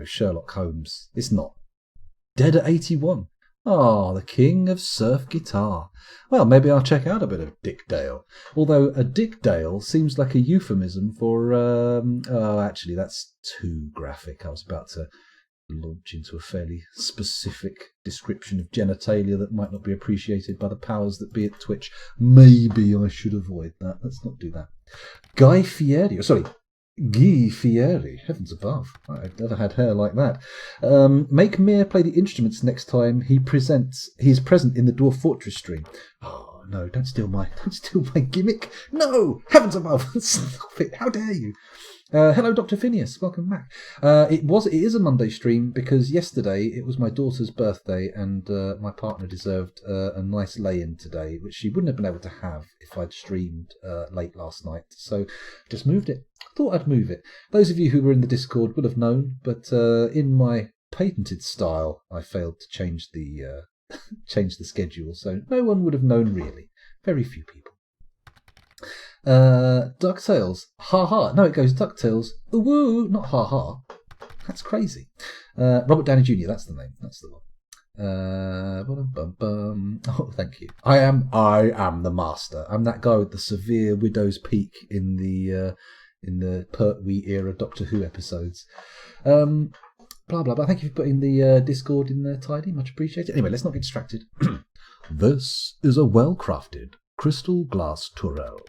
[SPEAKER 1] Sherlock Holmes. It's not. Dead at 81. Oh, the king of surf guitar. Well, maybe I'll check out a bit of Dick Dale. Although a Dick Dale seems like a euphemism for... actually, that's too graphic. I was about to launch into a fairly specific description of genitalia that might not be appreciated by the powers that be at Twitch. Maybe I should avoid that. Let's not do that. Guy Fieri. Heavens above. I've never had hair like that. Make Mir play the instruments next time he is present in the Dwarf Fortress stream. Oh no, don't steal my gimmick. No! Heavens above! Stop it! How dare you? Hello, Dr. Phineas. Welcome back. It is a Monday stream because yesterday it was my daughter's birthday and my partner deserved a nice lay-in today, which she wouldn't have been able to have if I'd streamed late last night. So just moved it. Thought I'd move it. Those of you who were in the Discord will have known, but in my patented style, I failed to change the schedule, so no one would have known really. Very few people. DuckTales, ha ha. No, it goes DuckTales, woo, not ha ha. That's crazy. Robert Downey Jr., that's the name. That's the one. Oh, thank you. I am the master. I'm that guy with the severe widow's peak in the Pertwee era Doctor Who episodes. Blah blah blah. Thank you for putting the Discord in there tidy. Much appreciated. Anyway, let's not get distracted. This is a well-crafted crystal glass turrel.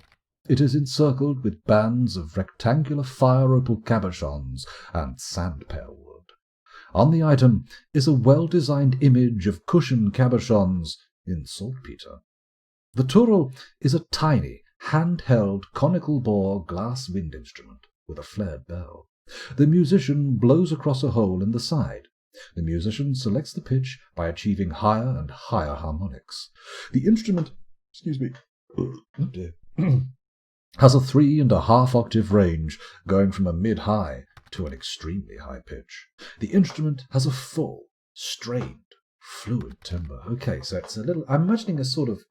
[SPEAKER 1] It is encircled with bands of rectangular fire opal cabochons and sandpear wood. On the item is a well-designed image of cushioned cabochons in saltpeter. The turrel is a tiny, hand-held conical bore glass wind instrument with a flared bell. The musician blows across a hole in the side. The musician selects the pitch by achieving higher and higher harmonics. The instrument, has a 3.5 octave range, going from a mid-high to an extremely high pitch. The instrument has a full, strained, fluid timbre. Okay, so it's a little. I'm imagining a sort of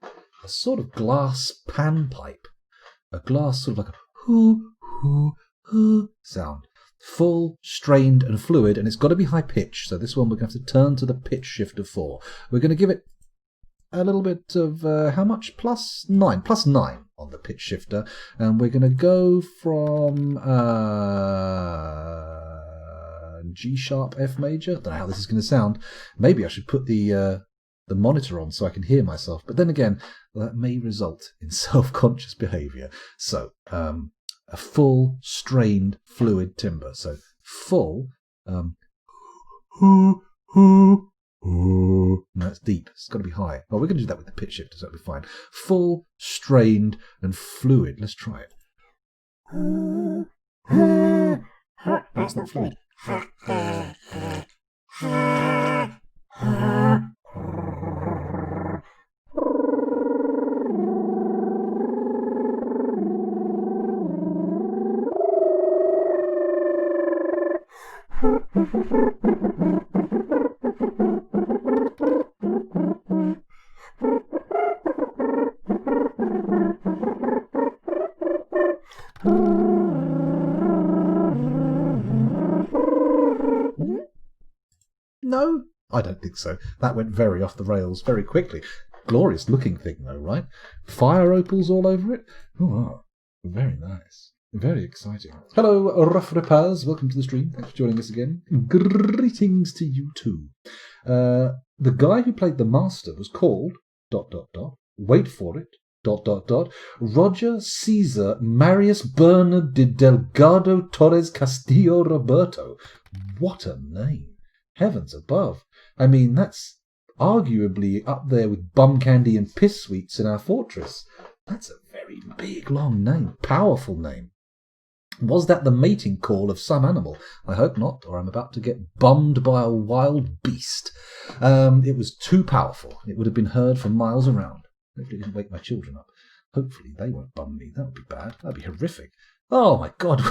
[SPEAKER 1] glass panpipe, a glass sort of like a hoo hoo hoo sound. Full, strained, and fluid, and it's got to be high pitch. So this one we're going to have to turn to the pitch shift of 4. We're going to give it a little bit of how much? +9 on the pitch shifter, and we're going to go from G sharp F major. I don't know how this is going to sound. Maybe I should put the monitor on so I can hear myself, but then again that may result in self-conscious behavior. So a full, strained, fluid timbre. So full, no, that's deep. It's got to be high. Well, we're going to do that with the pitch shifter, so that'll be fine. Full, strained, and fluid. Let's try it.
[SPEAKER 2] That's not fluid.
[SPEAKER 1] No, I don't think so. That went very off the rails very quickly. Glorious looking thing though, right? Fire opals all over it. Oh, very nice. Very exciting. Hello, Rough Repairs. Welcome to the stream. Thanks for joining us again. Greetings to you too. The guy who played the Master was called ... Wait for it ... Roger Caesar Marius Bernard de Delgado Torres Castillo Roberto. What a name. Heavens above. I mean, that's arguably up there with Bum Candy and Piss Sweets in our fortress. That's a very big, long name. Powerful name. Was that the mating call of some animal? I hope not, or I'm about to get bummed by a wild beast. It was too powerful. It would have been heard for miles around. Hopefully it didn't wake my children up. Hopefully they won't bum me. That would be bad. That would be horrific. Oh my God.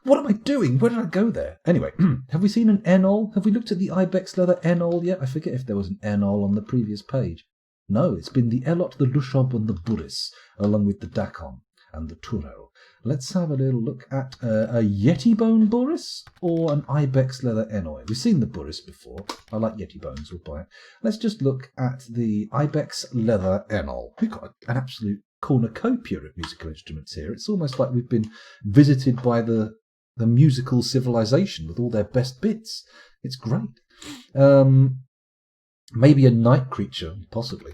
[SPEAKER 1] What am I doing? Where did I go there? Anyway, have we seen an enol? Have we looked at the ibex leather enol yet? I forget if there was an enol on the previous page. No, it's been the elot, the lushob, and the buris, along with the dakon and the turel. Let's have a little look at a yeti bone buris or an ibex leather enoi. We've seen the buris before. I like yeti bones. We'll buy it. Let's just look at the ibex leather enol. We've got an absolute cornucopia of musical instruments here. It's almost like we've been visited by the the musical civilization with all their best bits. It's great. Maybe a night creature, possibly.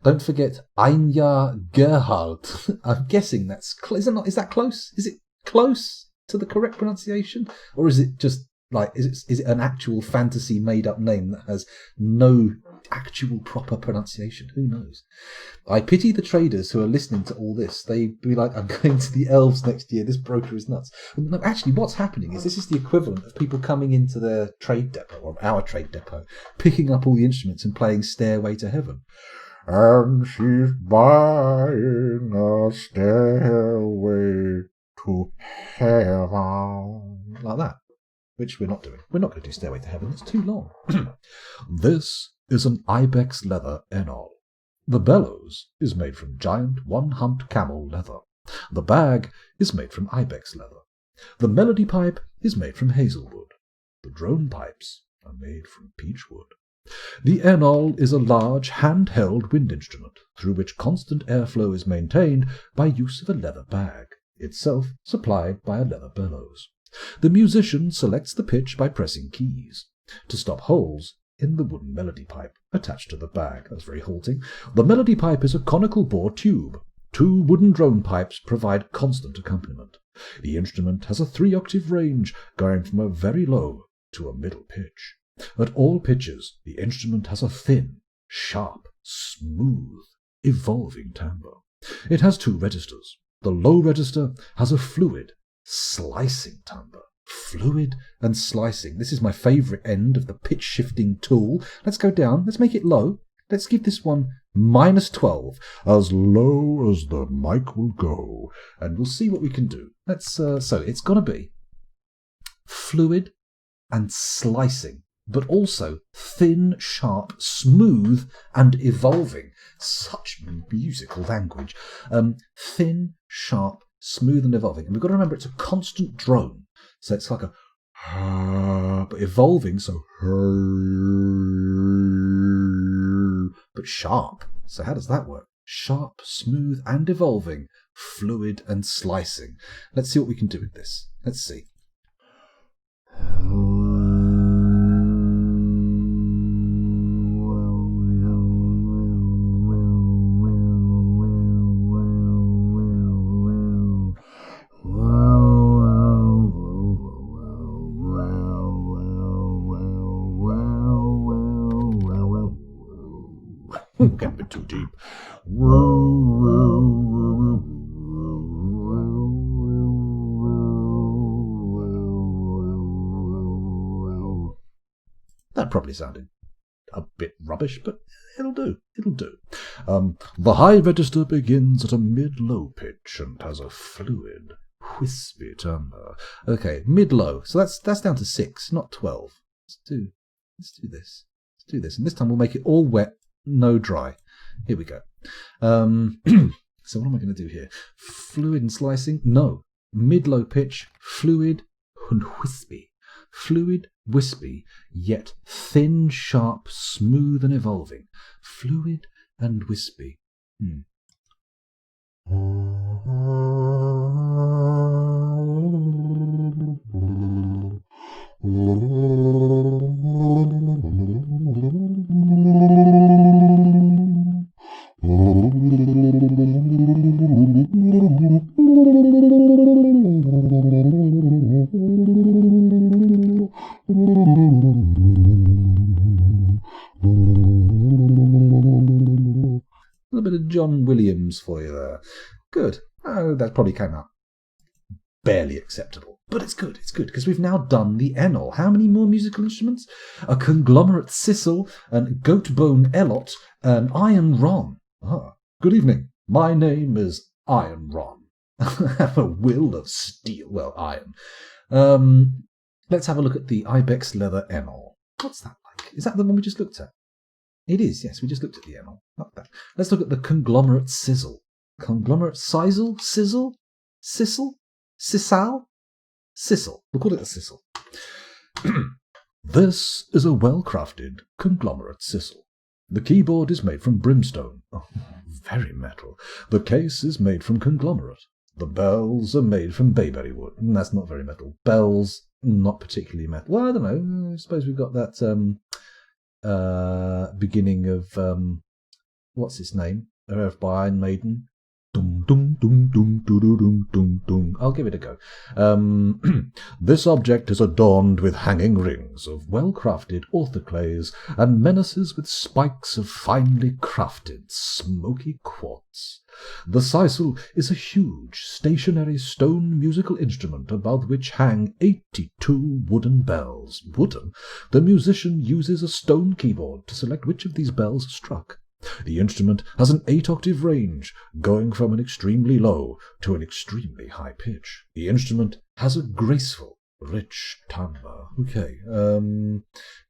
[SPEAKER 1] Don't forget Anja Gerhardt. I'm guessing that's is that close? Is it close to the correct pronunciation, or is it just like is it an actual fantasy made up name that has no actual proper pronunciation? Who knows? I pity the traders who are listening to all this. They'd be like, I'm going to the elves next year. This broker is nuts. No, actually, what's happening is this is the equivalent of people coming into their trade depot, or our trade depot, picking up all the instruments and playing Stairway to Heaven. And she's buying a stairway to heaven. Like that. Which we're not doing. We're not going to do Stairway to Heaven. It's too long. This is an ibex leather enol. The bellows is made from giant one-humped camel leather. The bag is made from ibex leather. The melody pipe is made from hazelwood. The drone pipes are made from peach wood. The enol is a large hand-held wind instrument through which constant airflow is maintained by use of a leather bag, itself supplied by a leather bellows. The musician selects the pitch by pressing keys to stop holes in the wooden melody pipe attached to the bag. That's very halting. The melody pipe is a conical bore tube. 2 wooden drone pipes provide constant accompaniment. The instrument has a 3-octave range, going from a very low to a middle pitch. At all pitches, the instrument has a thin, sharp, smooth, evolving timbre. It has 2 registers. The low register has a fluid, slicing timbre. Fluid and slicing. This is my favourite end of the pitch-shifting tool. Let's go down. Let's make it low. Let's give this one -12, as low as the mic will go, and we'll see what we can do. Let's. So it's got to be fluid and slicing, but also thin, sharp, smooth, and evolving. Such musical language. Thin, sharp, smooth, and evolving. And we've got to remember it's a constant drone. So it's like a but evolving, so but sharp. So how does that work? Sharp, smooth, and evolving, fluid and slicing. Let's see what we can do with this. Let's see. Get a bit too deep. That probably sounded a bit rubbish, but it'll do. The high register begins at a mid-low pitch and has a fluid, wispy timbre. Okay, mid-low. So that's down to 6, not 12. Let's do this. And this time we'll make it all wet. No dry. Here we go. So what am I going to do here? Fluid and slicing? No. Mid-low pitch, fluid and wispy. Fluid, wispy, yet thin, sharp, smooth and evolving. Fluid and wispy. A little bit of John Williams for you there. Good. Oh, that probably came out barely acceptable. But it's good, because we've now done the enol. How many more musical instruments? A conglomerate sissel, an goat bone elot, an iron ron. Good evening. My name is Iron Ron. I have a will of steel. Well, iron. Let's have a look at the ibex leather enol. What's that like? Is that the one we just looked at? It is, yes. We just looked at the enol. Not that. Let's look at the conglomerate sizzle. Conglomerate sizzle? Sizzle? Sissel? Sissal? Sissel. We'll call it a sissel. This is a well-crafted conglomerate sissel. The keyboard is made from brimstone. Oh, very metal. The case is made from conglomerate. The bells are made from bayberry wood. That's not very metal. Bells, not particularly metal. Well, I don't know. I suppose we've got that beginning of, what's its name? Earth by Iron Maiden. Dum, dum, dum, dum, dum, dum, dum, dum. I'll give it a go. This object is adorned with hanging rings of well-crafted orthoclase and menaces with spikes of finely crafted smoky quartz. The sisal is a huge, stationary stone musical instrument about which hang 82 wooden bells. Wooden? The musician uses a stone keyboard to select which of these bells are struck. The instrument has an 8-octave range, going from an extremely low to an extremely high pitch. The instrument has a graceful, rich timbre. Okay,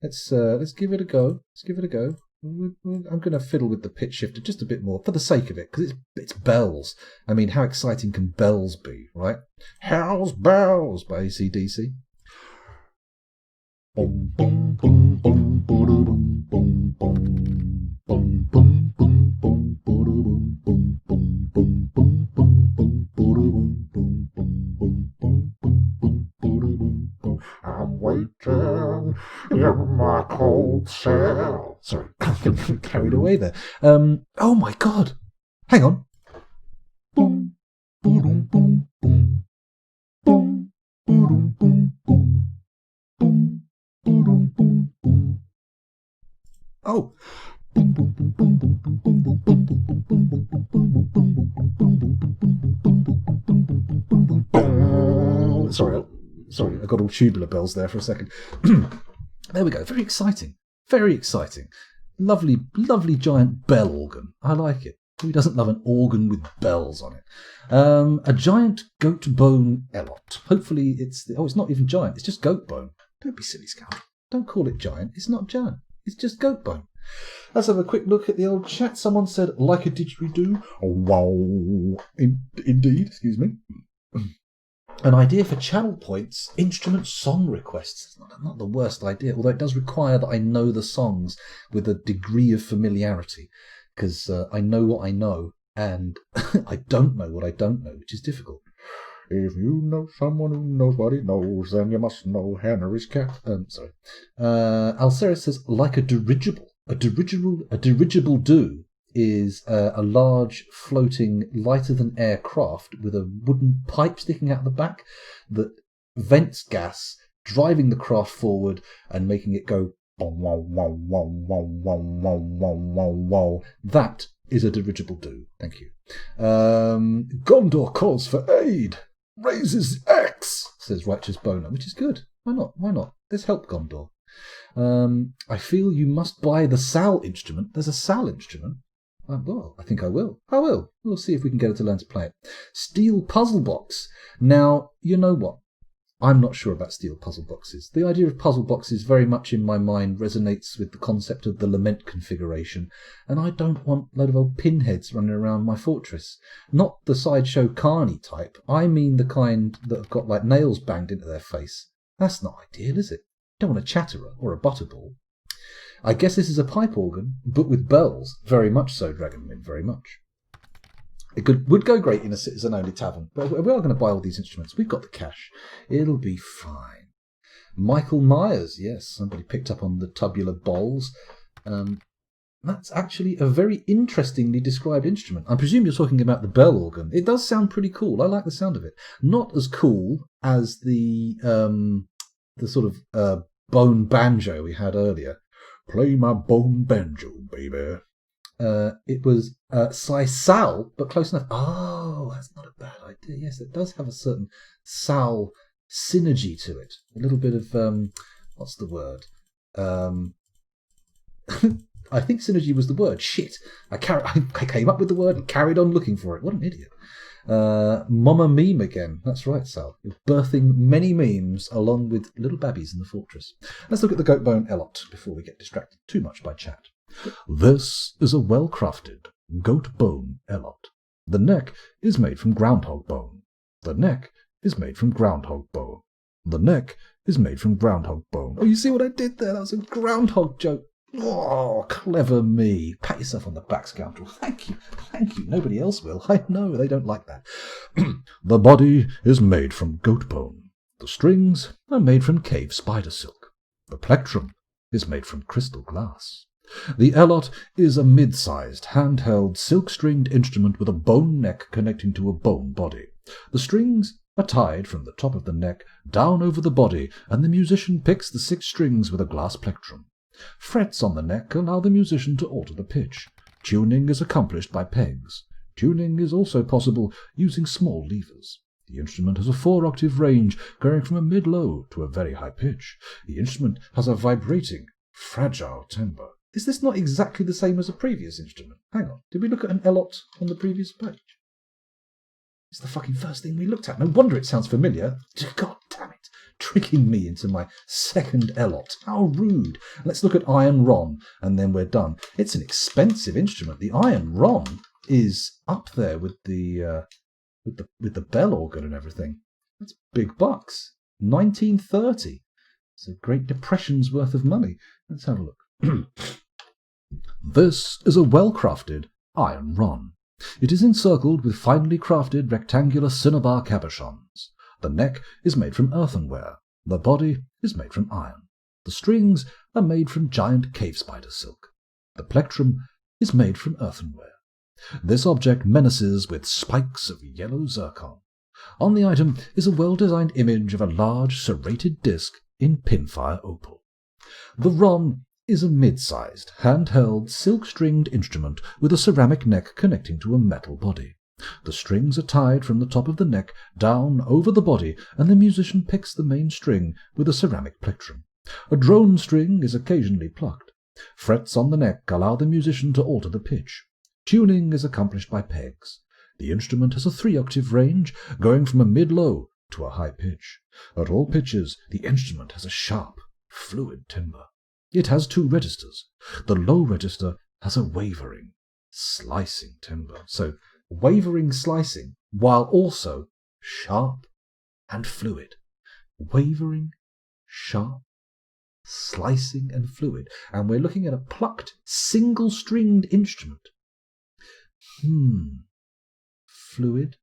[SPEAKER 1] let's give it a go. I'm going to fiddle with the pitch shifter just a bit more for the sake of it, because it's bells. I mean, how exciting can bells be, right? How's Bells by AC/DC. Boom, boom, boom, boom, boom, boom, boom, boom. Boom, boom, boom, boom, boom, boom, boom, boom, boom, boom, boom, boom, boom, boom, boom, boom, boom, boom, boom.
[SPEAKER 2] I'm waiting in my cold cell.
[SPEAKER 1] Sorry, carried away there. Oh my God! Hang on. Boom, boom, boom, boom, boom, boom, boom, boom, boom, boom, boom, boom. Oh. Sorry, I got all tubular bells there for a second. There we go. Very exciting. Very exciting. Lovely, lovely giant bell organ. I like it. Who doesn't love an organ with bells on it? A giant goat bone elot. Hopefully it's not even giant. It's just goat bone. Don't be silly, Scout. Don't call it giant. It's not giant. It's just goat bone. Let's have a quick look at the old chat. Someone said, like a didgeridoo. Oh, wow. Indeed, excuse me. An idea for channel points, instrument song requests. Not the worst idea, although it does require that I know the songs with a degree of familiarity, because I know what I know, and I don't know what I don't know, which is difficult. If you know someone who knows what he knows, then you must know Henry's cat. Sorry. Alcera says, like a dirigible. A dirigible is a large, floating, lighter-than-air craft with a wooden pipe sticking out the back that vents gas, driving the craft forward and making it go wow, wow, wow, wow, wow, wow, wow, wow, wow. That is a dirigible do. Thank you. Gondor calls for aid. Raises X, says Righteous Boner, which is good. Why not? Let's help Gondor. I feel you must buy the Sal instrument. There's a Sal instrument. Well, I think I will. We'll see if we can get her to learn to play it. Steel puzzle box. Now, you know what? I'm not sure about steel puzzle boxes. The idea of puzzle boxes very much in my mind resonates with the concept of the lament configuration, and I don't want a load of old pinheads running around my fortress. Not the Sideshow Carney type. I mean the kind that have got like nails banged into their face. That's not ideal, is it? You don't want a chatterer or a butterball. I guess this is a pipe organ, but with bells. Very much so, Dragonwind, very much. It would go great in a citizen-only tavern, but we are going to buy all these instruments. We've got the cash. It'll be fine. Michael Myers, yes, somebody picked up on the tubular bowls. That's actually a very interestingly described instrument. I presume you're talking about the bell organ. It does sound pretty cool. I like the sound of it. Not as cool as the sort of bone banjo we had earlier. Play my bone banjo, baby. It was sisal, but close enough. Oh, that's not a bad idea. Yes, it does have a certain sal synergy to it. A little bit of, what's the word? I think synergy was the word. Shit. I came up with the word and carried on looking for it. What an idiot. Mama meme again. That's right, Sal. You're birthing many memes along with little babbies in the fortress. Let's look at the goat bone elot before we get distracted too much by chat. This is a well-crafted goat bone elot. The neck is made from groundhog bone. The neck is made from groundhog bone. The neck is made from groundhog bone. Oh, you see what I did there? That was a groundhog joke. Oh, clever me. Pat yourself on the back, scoundrel. Thank you. Thank you. Nobody else will. I know, they don't like that. The body is made from goat bone. The strings are made from cave spider silk. The plectrum is made from crystal glass. The elot is a mid-sized, handheld, silk-stringed instrument with a bone neck connecting to a bone body. The strings are tied from the top of the neck down over the body, and the musician picks the 6 strings with a glass plectrum. Frets on the neck allow the musician to alter the pitch. Tuning is accomplished by pegs. Tuning is also possible using small levers. The instrument has a 4-octave range, going from a mid-low to a very high pitch. The instrument has a vibrating, fragile timbre. Is this not exactly the same as a previous instrument? Hang on, did we look at an elot on the previous page? It's the fucking first thing we looked at. No wonder it sounds familiar. God damn it. Tricking me into my second elot. How rude. Let's look at iron ron, and then we're done. It's an expensive instrument. The iron ron is up there with the bell organ and everything. That's big bucks. 1930. It's a Great Depression's worth of money. Let's have a look. This is a well-crafted iron ron. It is encircled with finely crafted rectangular cinnabar cabochons. The neck is made from earthenware. The body is made from iron. The strings are made from giant cave spider silk. The plectrum is made from earthenware. This object menaces with spikes of yellow zircon. On the item is a well-designed image of a large serrated disc in pinfire opal. The ron is a mid-sized, handheld, silk-stringed instrument with a ceramic neck connecting to a metal body. The strings are tied from the top of the neck down over the body, and the musician picks the main string with a ceramic plectrum. A drone string is occasionally plucked. Frets on the neck allow the musician to alter the pitch. Tuning is accomplished by pegs. The instrument has a 3-octave range, going from a mid-low to a high pitch. At all pitches, the instrument has a sharp, fluid timbre. It has 2 registers. The low register has a wavering, slicing timbre. So, wavering, slicing, while also sharp and fluid. Wavering, sharp, slicing and fluid. And we're looking at a plucked, single-stringed instrument. Fluid,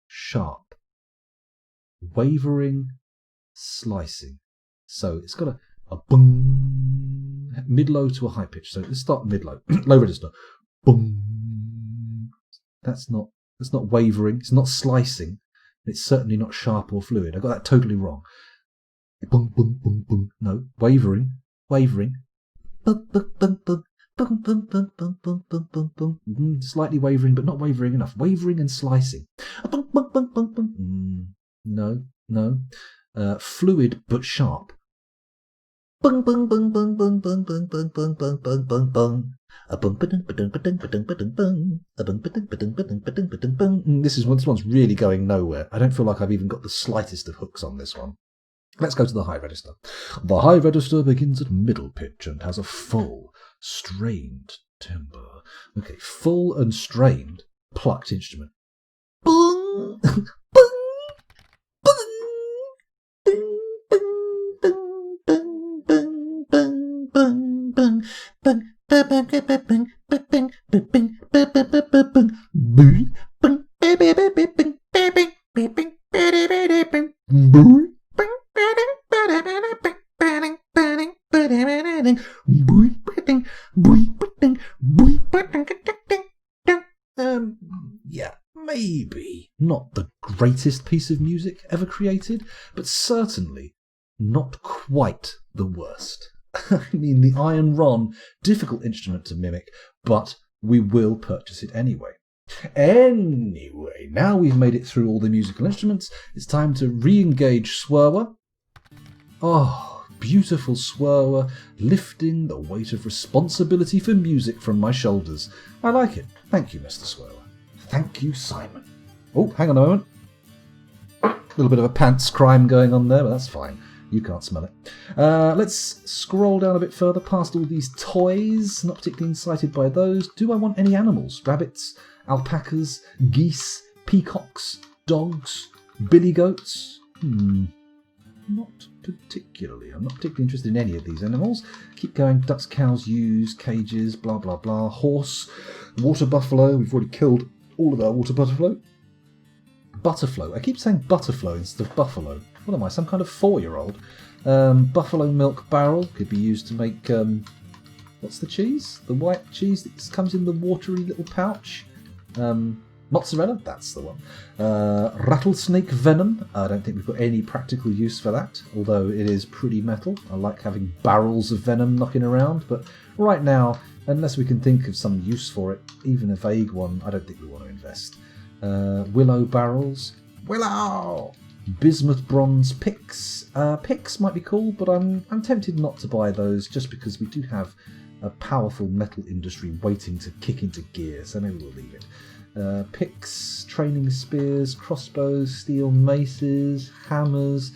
[SPEAKER 1] sharp, wavering, slicing. So it's got a boom, mid-low to a high pitch. So let's start mid-low, low register. Boom. That's not wavering. It's not slicing. It's certainly not sharp or fluid. I got that totally wrong. Boom, boom, boom, boom. No, wavering. Boom, boom, boom, boom. Boom, boom, boom, boom, boom, boom, boom, boom. Slightly wavering, but not wavering enough. Wavering and slicing. Boom, boom, boom, boom, boom. No. Fluid but sharp. Bung bung bung bung bung bung bung bung bung bung bung bung bung. A bung ba-dum ba-dum ba-dum ba-dum ba-dum bung. A bung ba-dum ba-dum ba-dum ba-dum ba-dum bung. This one's really going nowhere. I don't feel like I've even got the slightest of hooks on this one. Let's go to the high register. The high register begins at middle pitch and has a full, strained timbre. Okay, full and strained, plucked instrument. Bung, bung, bung, yeah, maybe not the greatest piece of music ever created, but certainly not quite the worst. I mean, the iron ron, difficult instrument to mimic, but we will purchase it anyway. Anyway, now we've made it through all the musical instruments, it's time to re-engage Swirwer. Oh, beautiful Swirwer, lifting the weight of responsibility for music from my shoulders. I like it. Thank you, Mr. Swirwer. Thank you, Simon. Oh, hang on a moment. A little bit of a pants crime going on there, but that's fine. You can't smell it. Let's scroll down a bit further past all these toys. Not particularly excited by those. Do I want any animals? Rabbits, alpacas, geese, peacocks, dogs, billy goats? Not particularly. I'm not particularly interested in any of these animals. Keep going. Ducks, cows, ewes, cages, blah, blah, blah. Horse, water buffalo. We've already killed all of our water buffalo. Butterflow. I keep saying butterflow instead of buffalo. What am I, some kind of 4-year-old? Buffalo milk barrel could be used to make, what's the cheese? The white cheese that comes in the watery little pouch. Mozzarella, that's the one. Rattlesnake venom. I don't think we've got any practical use for that, although it is pretty metal. I like having barrels of venom knocking around, but right now, unless we can think of some use for it, even a vague one, I don't think we want to invest. Willow barrels. Willow! Bismuth bronze picks. Picks might be cool, but I'm tempted not to buy those just because we do have a powerful metal industry waiting to kick into gear, so maybe we'll leave it. Picks, training spears, crossbows, steel maces, hammers,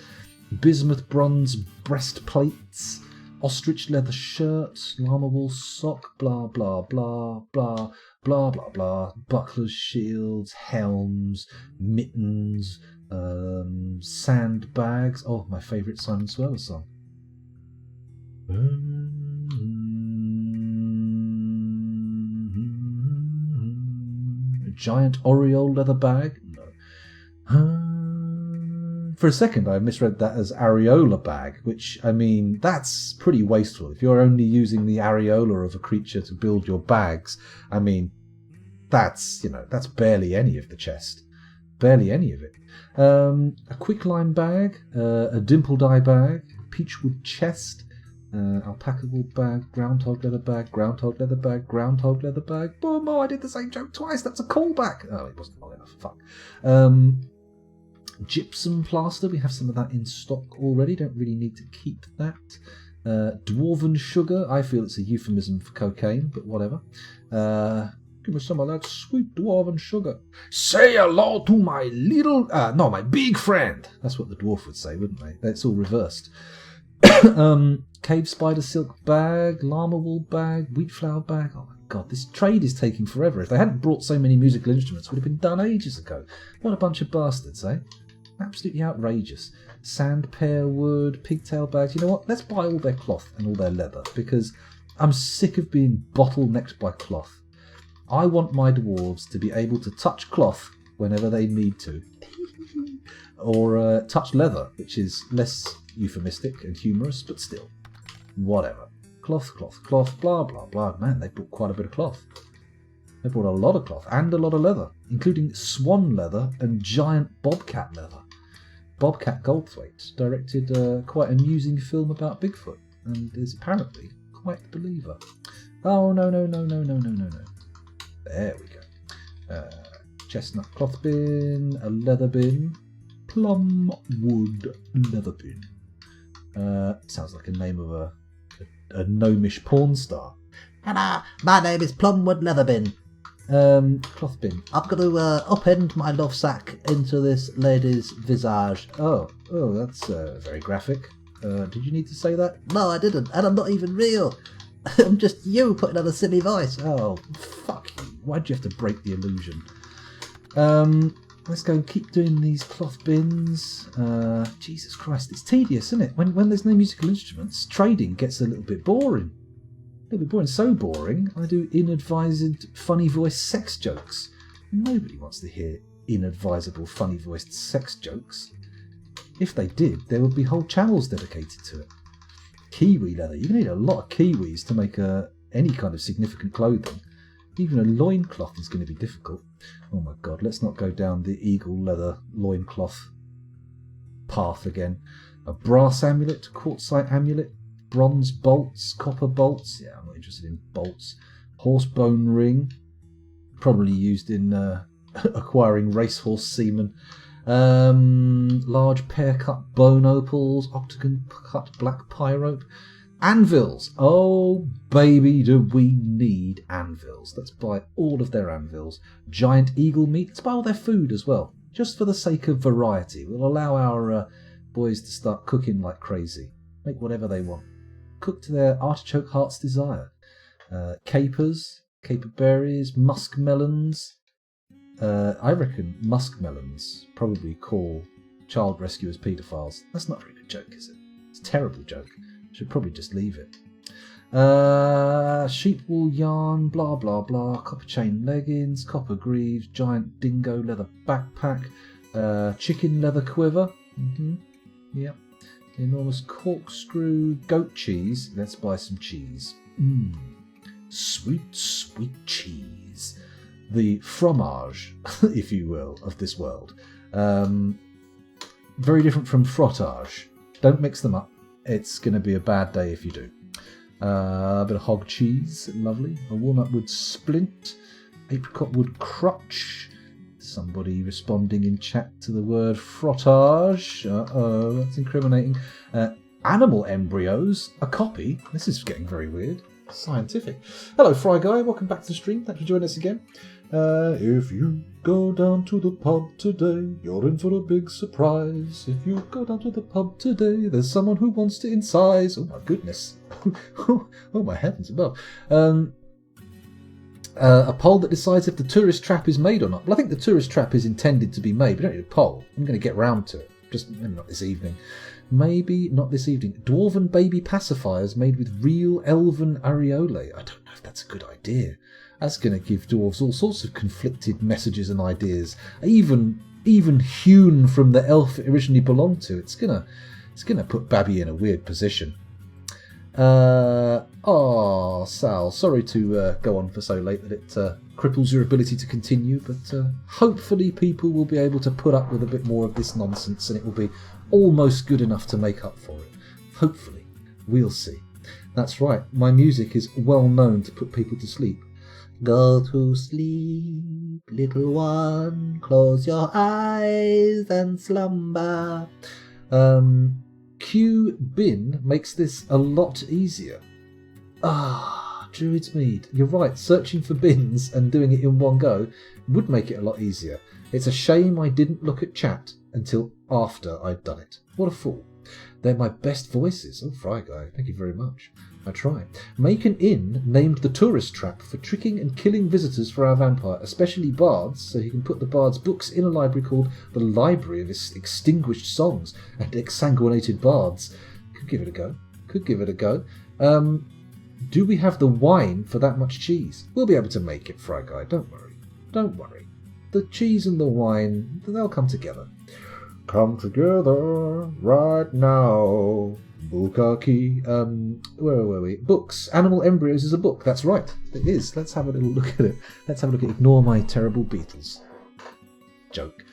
[SPEAKER 1] bismuth bronze breastplates, ostrich leather shirts, llama wool sock, blah blah blah blah blah blah blah, bucklers, shields, helms, mittens, sandbags. Oh, my favourite Simon Sweller song. Giant Oriole leather bag? No. For a second I misread that as areola bag, which, I mean, that's pretty wasteful. If you're only using the areola of a creature to build your bags, I mean, that's barely any of the chest. Barely any of it. A quicklime bag, a dimple dye bag, peachwood chest, alpaca wool bag, groundhog leather bag, groundhog leather bag, groundhog leather bag. Boom! Oh, I did the same joke twice. That's a callback. Oh, it wasn't long enough. Fuck. Gypsum plaster. We have some of that in stock already. Don't really need to keep that. Dwarven sugar. I feel it's a euphemism for cocaine, but whatever. Give me some of that sweet dwarven sugar. Say hello to my my big friend. That's what the dwarf would say, wouldn't they? That's all reversed. Cave spider silk bag, llama wool bag, wheat flour bag. Oh my god, this trade is taking forever. If they hadn't brought so many musical instruments, it would have been done ages ago. What a bunch of bastards, eh? Absolutely outrageous. Sand pear wood, pigtail bags. You know what? Let's buy all their cloth and all their leather, because I'm sick of being bottlenecked by cloth. I want my dwarves to be able to touch cloth whenever they need to. Or touch leather, which is less euphemistic and humorous, but still. Whatever. Cloth, blah, blah, blah. Man, they bought quite a bit of cloth. They bought a lot of cloth and a lot of leather, including swan leather and giant bobcat leather. Bobcat Goldthwait directed a quite amusing film about Bigfoot and is apparently quite the believer. Oh, no. There we go. Chestnut cloth bin, a leather bin, plum wood leather bin. Sounds like a name of a gnomish porn star.
[SPEAKER 3] Hello, my name is Plumwood Leatherbin.
[SPEAKER 1] Cloth bin.
[SPEAKER 3] I've got to upend my love sack into this lady's visage.
[SPEAKER 1] Oh, that's very graphic. Did you need to say that?
[SPEAKER 3] No, I didn't, and I'm not even real. I'm just you putting on a silly voice.
[SPEAKER 1] Oh, fuck you. Why'd you have to break the illusion? Let's go and keep doing these cloth bins. Jesus Christ, it's tedious, isn't it? When there's no musical instruments, trading gets a little bit boring. A little bit boring. So boring, I do inadvised, funny-voiced sex jokes. Nobody wants to hear inadvisable, funny-voiced sex jokes. If they did, there would be whole channels dedicated to it. Kiwi leather. You need a lot of kiwis to make any kind of significant clothing. Even a loincloth is going to be difficult. Oh my god, let's not go down the eagle leather loincloth path again. A brass amulet, quartzite amulet, bronze bolts, copper bolts. Yeah, I'm not interested in bolts. Horse bone ring, probably used in acquiring racehorse semen. Large pear-cut bone opals, octagon-cut black pyrope. Anvils. Oh, baby, do we need anvils. Let's buy all of their anvils. Giant eagle meat. Let's buy all their food as well. Just for the sake of variety. We'll allow our boys to start cooking like crazy. Make whatever they want. Cook to their artichoke heart's desire. Capers, caper berries, muskmelons. I reckon muskmelons probably call child rescuers paedophiles. That's not a very good joke, is it? It's a terrible joke. Should probably just leave it. Sheep wool yarn, blah blah blah, copper chain leggings, copper greaves, giant dingo leather backpack, chicken leather quiver, yep, enormous corkscrew, goat cheese, let's buy some cheese, sweet sweet cheese, the fromage, if you will, of this world, very different from frottage, don't mix them up, it's going to be a bad day if you do. A bit of hog cheese, lovely. A walnut wood splint, apricot wood crutch. Somebody responding in chat to the word frottage. Uh-oh, that's incriminating. Animal embryos, a copy. This is getting very weird. Scientific. Hello, Fry Guy. Welcome back to the stream. Thanks for joining us again. If you go down to the pub today, you're in for a big surprise. If you go down to the pub today, there's someone who wants to incise. Oh my goodness. Oh my heavens above. A poll that decides if the tourist trap is made or not. Well, I think the tourist trap is intended to be made. We don't need a poll. I'm going to get round to it. Just maybe not this evening. Maybe not this evening. Dwarven baby pacifiers made with real elven areolae. I don't know if that's a good idea. That's going to give dwarves all sorts of conflicted messages and ideas. Even hewn from the elf it originally belonged to. It's gonna put Babby in a weird position. Sal, sorry to go on for so late that it cripples your ability to continue, but hopefully people will be able to put up with a bit more of this nonsense and it will be almost good enough to make up for it. Hopefully. We'll see. That's right, my music is well known to put people to sleep.
[SPEAKER 3] Go to sleep, little one, close your eyes and slumber.
[SPEAKER 1] Q bin makes this a lot easier. Druid's Mead. You're right, searching for bins and doing it in one go would make it a lot easier. It's a shame I didn't look at chat until after I'd done it. What a fool. They're my best voices. Oh, Fry Guy, thank you very much. I try. Make an inn named the Tourist Trap for tricking and killing visitors for our vampire, especially bards, so he can put the bard's books in a library called the Library of Extinguished Songs and Exsanguinated Bards. Could give it a go. Do we have the wine for that much cheese? We'll be able to make it, Fry Guy. Don't worry. The cheese and the wine, they'll come together. Come together right now. Bukaki. Where were we? Books. Animal Embryos is a book. That's right. It is. Let's have a little look at it. Let's have a look at Ignore My Terrible Beatles. Joke.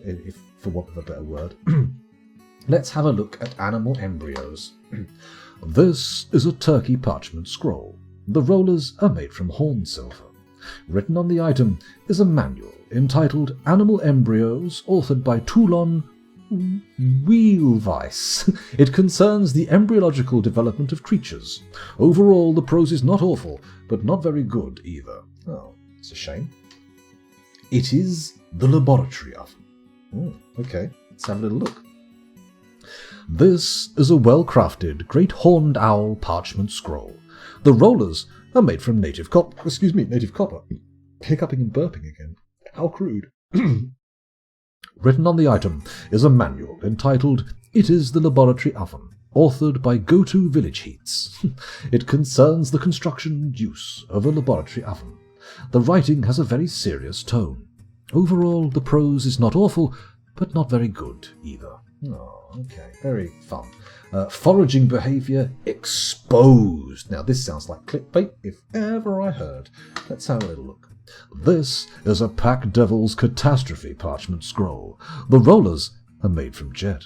[SPEAKER 1] If for want of a better word. Let's have a look at Animal Embryos. This is a turkey parchment scroll. The rollers are made from horn silver. Written on the item is a manual entitled Animal Embryos, authored by Toulon Wheelvice. It concerns the embryological development of creatures. Overall, the prose is not awful, but not very good either. Oh, it's a shame. It is the laboratory oven. Okay, let's have a little look. This is a well-crafted great horned owl parchment scroll. The rollers are made from native copper. Hiccuping and burping again. How crude. Written on the item is a manual entitled It is the Laboratory Oven, authored by Go-To Village Heats. It concerns the construction and use of a laboratory oven. The writing has a very serious tone. Overall, the prose is not awful, but not very good either. Oh, okay. Very fun. Foraging behaviour exposed. Now, this sounds like clickbait, if ever I heard. Let's have a little look. This is a Pack Devil's Catastrophe parchment scroll. The rollers are made from jet.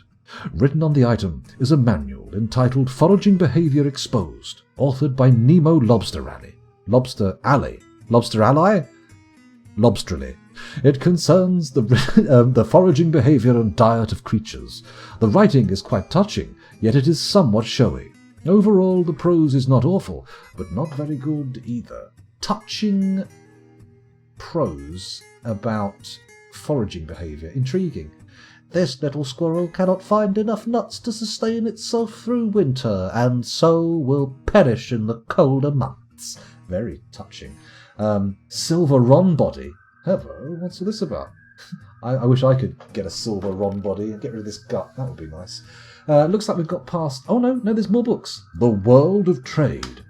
[SPEAKER 1] Written on the item is a manual entitled Foraging Behaviour Exposed, authored by Nemo Lobsterally. Lobsterally. It concerns the foraging behaviour and diet of creatures. The writing is quite touching, yet it is somewhat showy. Overall, the prose is not awful, but not very good either. Touching prose about foraging behaviour. Intriguing.
[SPEAKER 3] This little squirrel cannot find enough nuts to sustain itself through winter, and so will perish in the colder months.
[SPEAKER 1] Very touching. Silver Ron body. Hello, what's all this about? I wish I could get a silver Ron body and get rid of this gut. That would be nice. Looks like we've got past... Oh, no, there's more books. The World of Trade.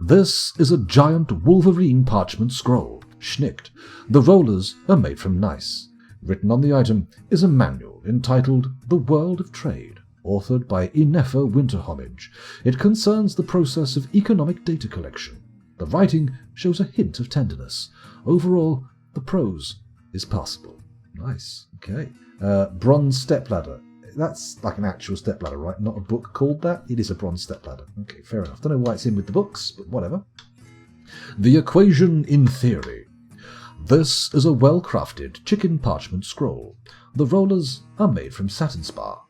[SPEAKER 1] This is a giant Wolverine parchment scroll. Schnicked. The rollers are made from nice. Written on the item is a manual entitled The World of Trade, authored by Inefa Winterhomage. It concerns the process of economic data collection. The writing shows a hint of tenderness. Overall, the prose is passable. Nice. Okay. Bronze Stepladder. That's like an actual stepladder, right? Not a book called that. It is a bronze stepladder. Okay, fair enough. Don't know why it's in with the books, but whatever. The Equation in Theory. This is a well-crafted chicken parchment scroll. The rollers are made from satin spar.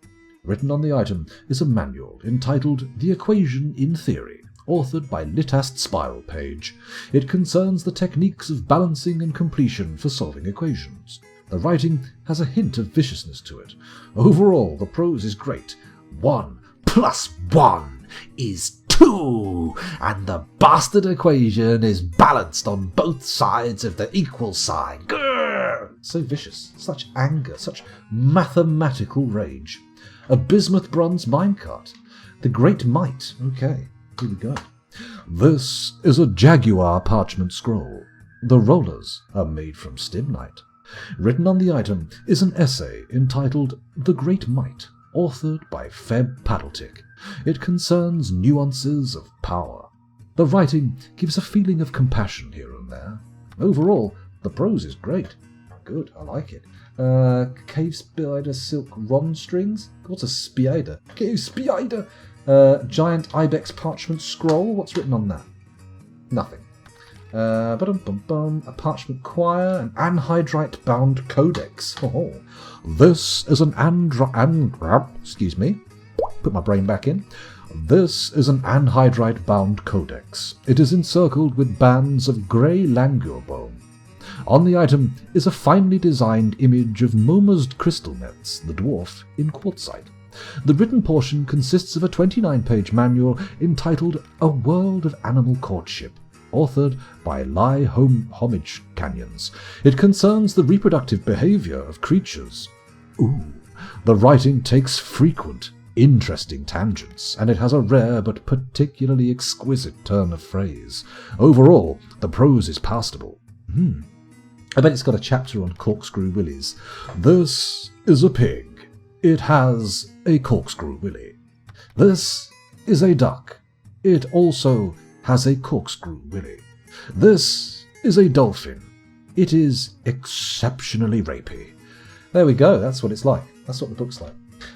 [SPEAKER 1] Written on the item is a manual entitled The Equation in Theory, authored by Litast Spiral Page. It concerns the techniques of balancing and completion for solving equations. The writing has a hint of viciousness to it. Overall, the prose is great. 1 + 1 is 2, and the bastard equation is balanced on both sides of the equal sign. Grrr! So vicious, such anger, such mathematical rage. A bismuth bronze minecart. The Great Might. Okay, here we go. This is a Jaguar parchment scroll. The rollers are made from stimnite. Written on the item is an essay entitled The Great Might, authored by Feb Paddletick. It concerns nuances of power. The writing gives a feeling of compassion here and there. Overall, the prose is great. Good, I like it. Cave Spider Silk Ron Strings? What's a spider? Cave Spider! Giant Ibex Parchment Scroll? What's written on that? Nothing. A parchment quire, an anhydrite bound codex. Oh, this is an excuse me. Put my brain back in. This is an anhydrite bound codex. It is encircled with bands of grey langur bone. On the item is a finely designed image of Moma's crystal nets, the dwarf, in quartzite. The written portion consists of a 29-page manual entitled A World of Animal Courtship, authored by Lai Homage Canyons. It concerns the reproductive behavior of creatures. The writing takes frequent, interesting tangents, and it has a rare but particularly exquisite turn of phrase. Overall, the prose is passable. I bet it's got a chapter on corkscrew willies. This is a pig. It has a corkscrew willy. This is a duck. It also has a corkscrew willy. This is a dolphin. It is exceptionally rapey. There we go, that's what it's like. That's what the book's like.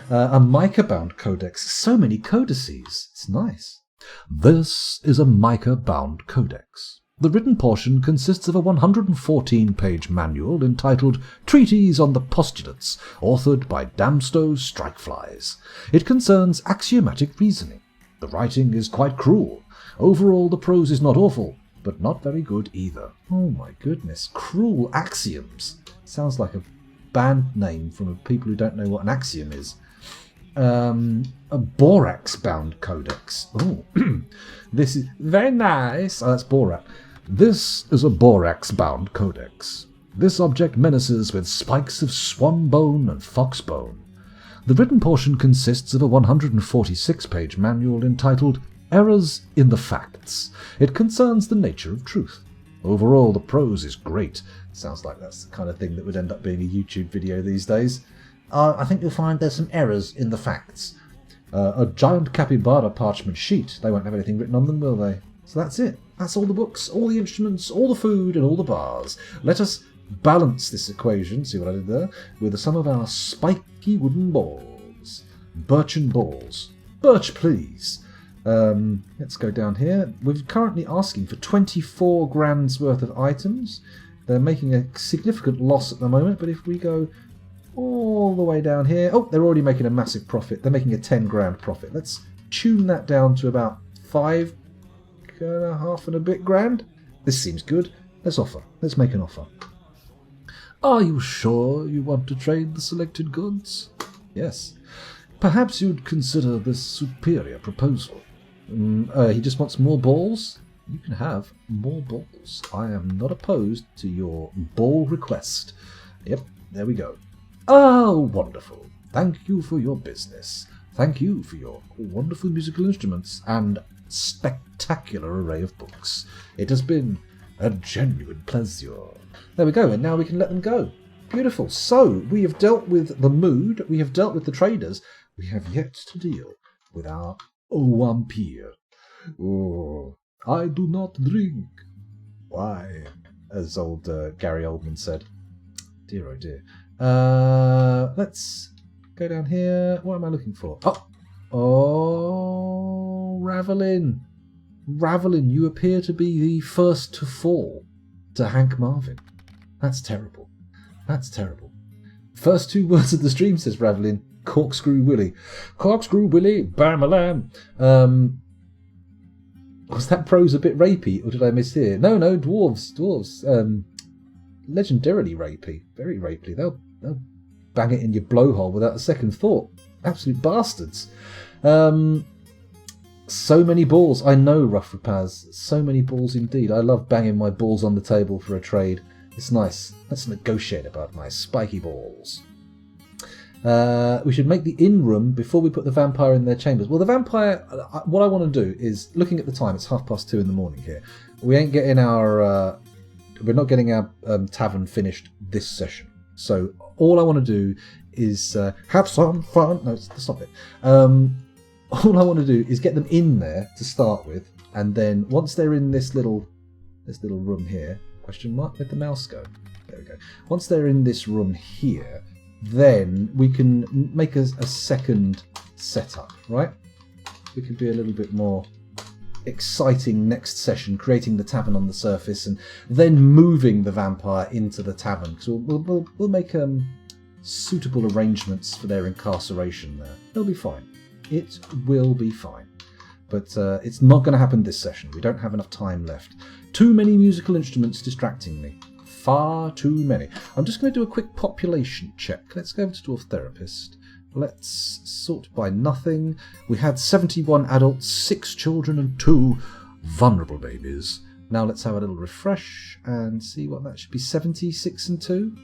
[SPEAKER 1] A mica-bound codex. So many codices. It's nice. This is a mica-bound codex. The written portion consists of a 114-page manual entitled Treatise on the Postulates, authored by Damstow Strikeflies. It concerns axiomatic reasoning. The writing is quite cruel. Overall, the prose is not awful, but not very good either. Oh my goodness, Cruel Axioms. Sounds like a band name from people who don't know what an axiom is. A borax-bound codex. Oh, this is very nice. Oh, that's borax. This is a borax-bound codex. This object menaces with spikes of swan bone and fox bone. The written portion consists of a 146-page manual entitled Errors in the Facts. It concerns the nature of truth. Overall, the prose is great. Sounds like that's the kind of thing that would end up being a YouTube video these days. I think you'll find there's some errors in the facts. A giant capybara parchment sheet. They won't have anything written on them, will they? So that's it. That's all the books, all the instruments, all the food, and all the bars. Let us balance this equation, see what I did there, with some of our spiky wooden balls. Birchen balls. Birch, please. Let's go down here. We're currently asking for 24 grand's worth of items. They're making a significant loss at the moment, but if we go all the way down here... Oh, they're already making a massive profit. They're making a 10 grand profit. Let's tune that down to about 5.5 and a bit grand. This seems good. Let's offer. Let's make an offer. Are you sure you want to trade the selected goods? Yes. Perhaps you'd consider this superior proposal. He just wants more balls? You can have more balls. I am not opposed to your ball request. Yep, there we go. Oh, wonderful. Thank you for your business. Thank you for your wonderful musical instruments and spectacular array of books. It has been a genuine pleasure. There we go, and now we can let them go. Beautiful. So, we have dealt with the mood, we have dealt with the traders, we have yet to deal with our vampire. Oh, I do not drink. Why? As old Gary Oldman said. Dear oh dear. Let's go down here. What am I looking for? Oh, Ravelin. Ravelin, you appear to be the first to fall to Hank Marvin. That's terrible. That's terrible. First 2 words of the stream, says Ravelin. Corkscrew Willie. Corkscrew Willie, bam-a-lam. Was that prose a bit rapey, or did I mishear? No, dwarves. Legendarily rapey. Very rapey. They'll bang it in your blowhole without a second thought. Absolute bastards. So many balls. I know, Rough Rapaz. So many balls indeed. I love banging my balls on the table for a trade. It's nice. Let's negotiate about my spiky balls. We should make the inn room before we put the vampire in their chambers. Well, the vampire, what I want to do is, looking at the time, it's 2:30 in the morning here. We ain't getting our, we're not getting our tavern finished this session. So all I want to do is have some fun. No, stop it. All I want to do is get them in there to start with, and then once they're in this little room here, question mark, let the mouse go. There we go. Once they're in this room here, then we can make a second setup, right? We can be a little bit more exciting next session, creating the tavern on the surface and then moving the vampire into the tavern. So we'll make suitable arrangements for their incarceration there. It'll be fine. It will be fine. But it's not going to happen this session. We don't have enough time left. Too many musical instruments distracting me. Far too many. I'm just going to do a quick population check. Let's go over to Dwarf Therapist. Let's sort by nothing. We had 71 adults, 6 children and 2 vulnerable babies. Now let's have a little refresh and see what that should be. 76 and 2?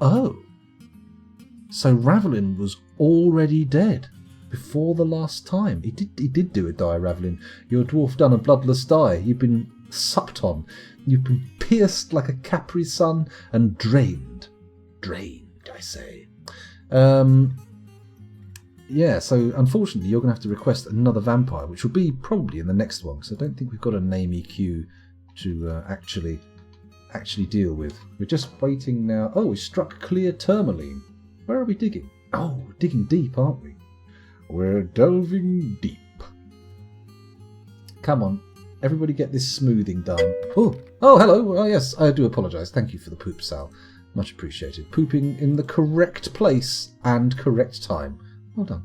[SPEAKER 1] Oh. So Ravelin was already dead before the last time. He did do a die, Ravelin. Your dwarf done a bloodless die. You've been supped on. You've been pierced like a Capri Sun and drained. Drained, I say. Yeah, so unfortunately you're going to have to request another vampire, which will be probably in the next one, because I don't think we've got a name EQ to actually deal with. We're just waiting now. Oh, we struck clear tourmaline. Where are we digging? Oh, we're digging deep, aren't we? We're delving deep. Come on, everybody get this smoothing done. Oh, hello. Oh, yes, I do apologise. Thank you for the poop, Sal. Much appreciated. Pooping in the correct place and correct time. Well done.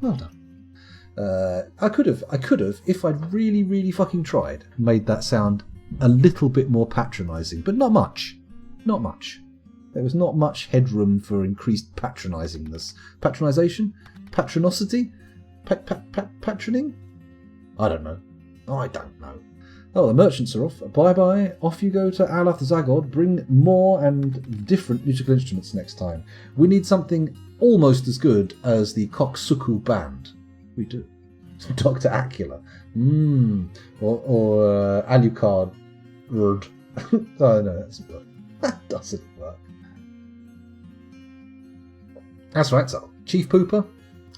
[SPEAKER 1] Well done. I could have, if I'd really, really fucking tried, made that sound a little bit more patronising, but not much. Not much. There was not much headroom for increased patronising-ness. Patronisation? Patronosity? Patroning? I don't know. Oh, the merchants are off. Bye-bye. Off you go to Alath Zagod. Bring more and different musical instruments next time. We need something almost as good as the Koksuku band. We do. Dr. Acula. Or Alucard. Oh, no, that doesn't work. That doesn't work. That's right, so Chief Pooper,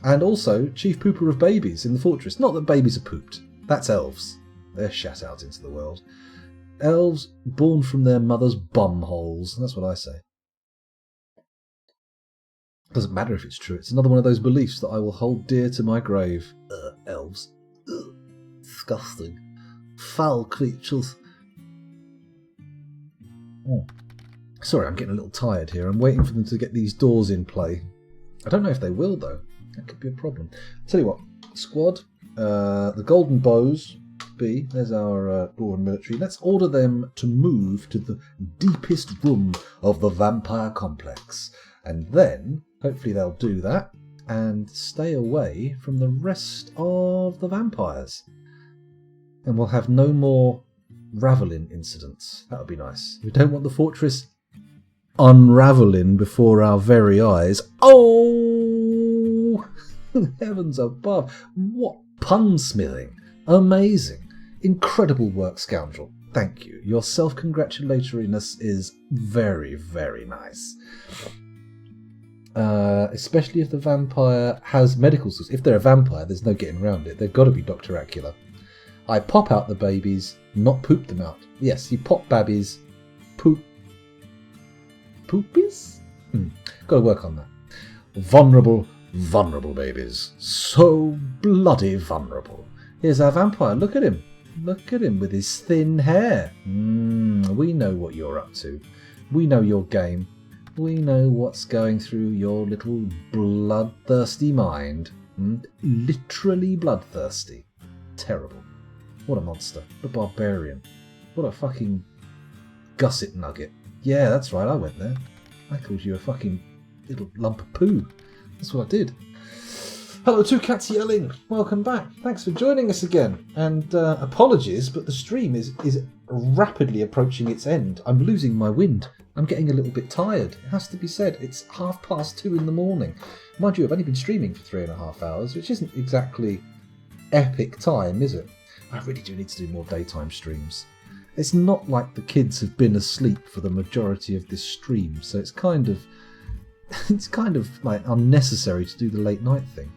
[SPEAKER 1] and also Chief Pooper of babies in the fortress. Not that babies are pooped. That's elves. They're shat out into the world. Elves born from their mother's bum holes. That's what I say. Doesn't matter if it's true. It's another one of those beliefs that I will hold dear to my grave. Elves. Disgusting. Foul creatures. Oh. Sorry, I'm getting a little tired here. I'm waiting for them to get these doors in play. I don't know if they will, though. That could be a problem. Tell you what, squad, the Golden Bows, B, there's our Boran military. Let's order them to move to the deepest room of the vampire complex. And then, hopefully they'll do that and stay away from the rest of the vampires. And we'll have no more Ravelin incidents. That would be nice. We don't want the fortress unravelling before our very eyes. Oh, heavens above. What punsmithing. Amazing. Incredible work, scoundrel. Thank you. Your self-congratulatoriness is very, very nice. Especially if the vampire has medical skills. If they're a vampire, there's no getting around it. They've got to be Dr. Acula. I pop out the babies, not poop them out. Yes, you pop babbies, poopies? Got to work on that. Vulnerable babies. So bloody vulnerable. Here's our vampire. Look at him. Look at him with his thin hair. We know what you're up to. We know your game. We know what's going through your little bloodthirsty mind. Literally bloodthirsty. Terrible. What a monster. What a barbarian. What a fucking gusset nugget. Yeah, that's right, I went there. I called you a fucking little lump of poo. That's what I did. Hello, Two Cats Yelling. Welcome back. Thanks for joining us again. And apologies, but the stream is rapidly approaching its end. I'm losing my wind. I'm getting a little bit tired. It has to be said. It's 2:30 in the morning. Mind you, I've only been streaming for 3.5 hours, which isn't exactly epic time, is it? I really do need to do more daytime streams. It's not like the kids have been asleep for the majority of this stream, so it's kind of like unnecessary to do the late night thing.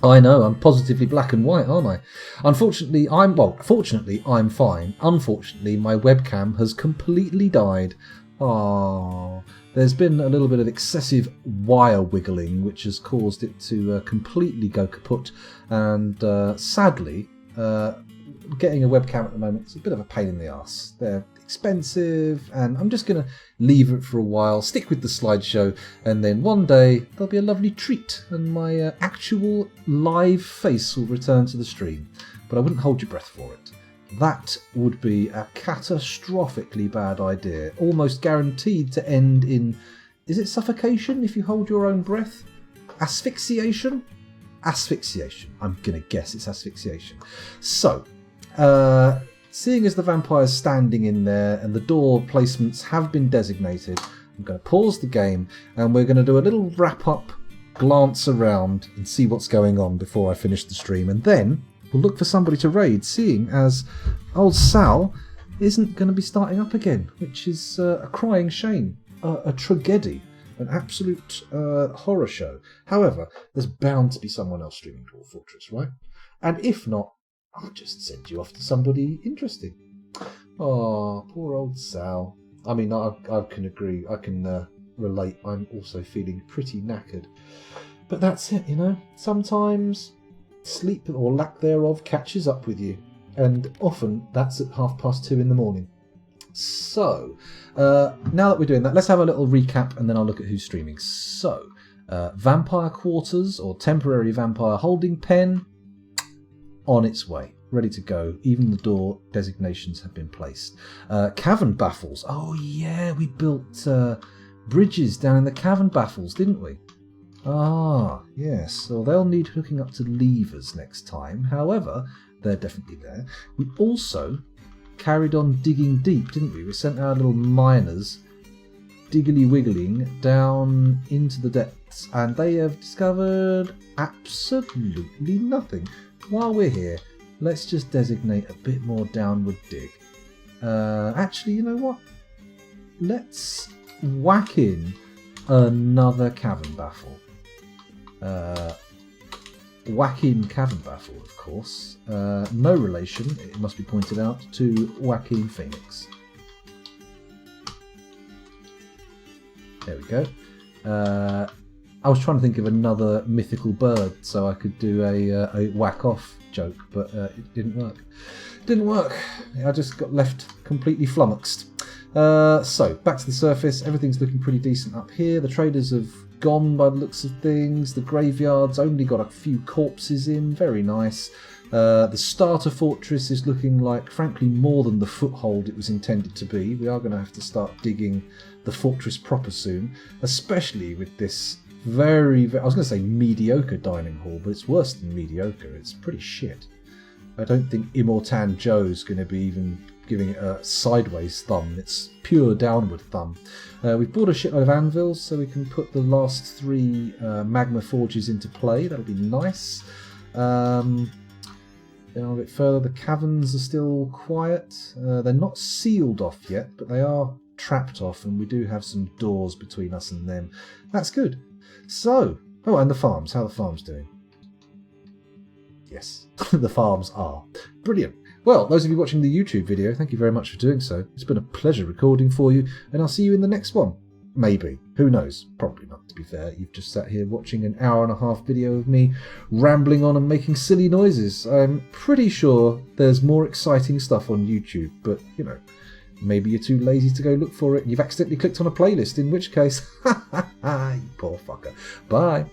[SPEAKER 1] I know, I'm positively black and white, aren't I? Fortunately, I'm fine. Unfortunately, my webcam has completely died. There's been a little bit of excessive wire wiggling, which has caused it to completely go kaput. And sadly, getting a webcam at the moment is a bit of a pain in the arse. They're expensive, and I'm just going to leave it for a while, stick with the slideshow, and then one day there'll be a lovely treat and my actual live face will return to the stream. But I wouldn't hold your breath for it. That would be a catastrophically bad idea, almost guaranteed to end in, is it suffocation if you hold your own breath? Asphyxiation? Asphyxiation. I'm going to guess it's asphyxiation. So, seeing as the vampire's standing in there and the door placements have been designated, I'm going to pause the game and we're going to do a little wrap-up glance around and see what's going on before I finish the stream. And then we'll look for somebody to raid, seeing as old Sal isn't going to be starting up again, which is a crying shame, a tragedy, an absolute horror show. However, there's bound to be someone else streaming Dwarf Fortress, right? And if not, I'll just send you off to somebody interesting. Oh, poor old Sal. I mean, I can agree. I can relate. I'm also feeling pretty knackered. But that's it, you know. Sometimes sleep or lack thereof catches up with you. And often that's at 2:30 in the morning. So, now that we're doing that, let's have a little recap and then I'll look at who's streaming. So, Vampire Quarters or Temporary Vampire Holding Pen, on its way, ready to go. Even the door designations have been placed. Cavern Baffles. Oh yeah, we built bridges down in the Cavern Baffles, didn't we? Ah, yes. So they'll need hooking up to levers next time. However, they're definitely there. We also carried on digging deep, didn't we? We sent our little miners diggly wiggling down into the depths, and they have discovered absolutely nothing. While we're here, let's just designate a bit more downward dig. Actually, you know what? Let's whack in another cavern baffle. Whack in cavern baffle, of course. No relation, it must be pointed out, to Joaquin Phoenix. There we go. I was trying to think of another mythical bird so I could do a whack off joke, but it didn't work. Didn't work. I just got left completely flummoxed. So, back to the surface. Everything's looking pretty decent up here. The traders have gone by the looks of things. The graveyard's only got a few corpses in. Very nice. The starter fortress is looking like, frankly, more than the foothold it was intended to be. We are going to have to start digging the fortress proper soon, especially with this very, I was going to say mediocre dining hall, but it's worse than mediocre. It's pretty shit. I don't think Immortan Joe's going to be even giving it a sideways thumb. It's pure downward thumb. We've bought a shitload of anvils so we can put the last 3 magma forges into play. That'll be nice. Then a bit further, the caverns are still quiet. They're not sealed off yet, but they are trapped off, and we do have some doors between us and them. That's good. So, oh, and the farms. How are the farms doing? Yes, the farms are. Brilliant. Well, those of you watching the YouTube video, thank you very much for doing so. It's been a pleasure recording for you, and I'll see you in the next one. Maybe. Who knows? Probably not, to be fair. You've just sat here watching an hour-and-a-half video of me rambling on and making silly noises. I'm pretty sure there's more exciting stuff on YouTube, but, you know, maybe you're too lazy to go look for it and you've accidentally clicked on a playlist, in which case, you poor fucker. Bye.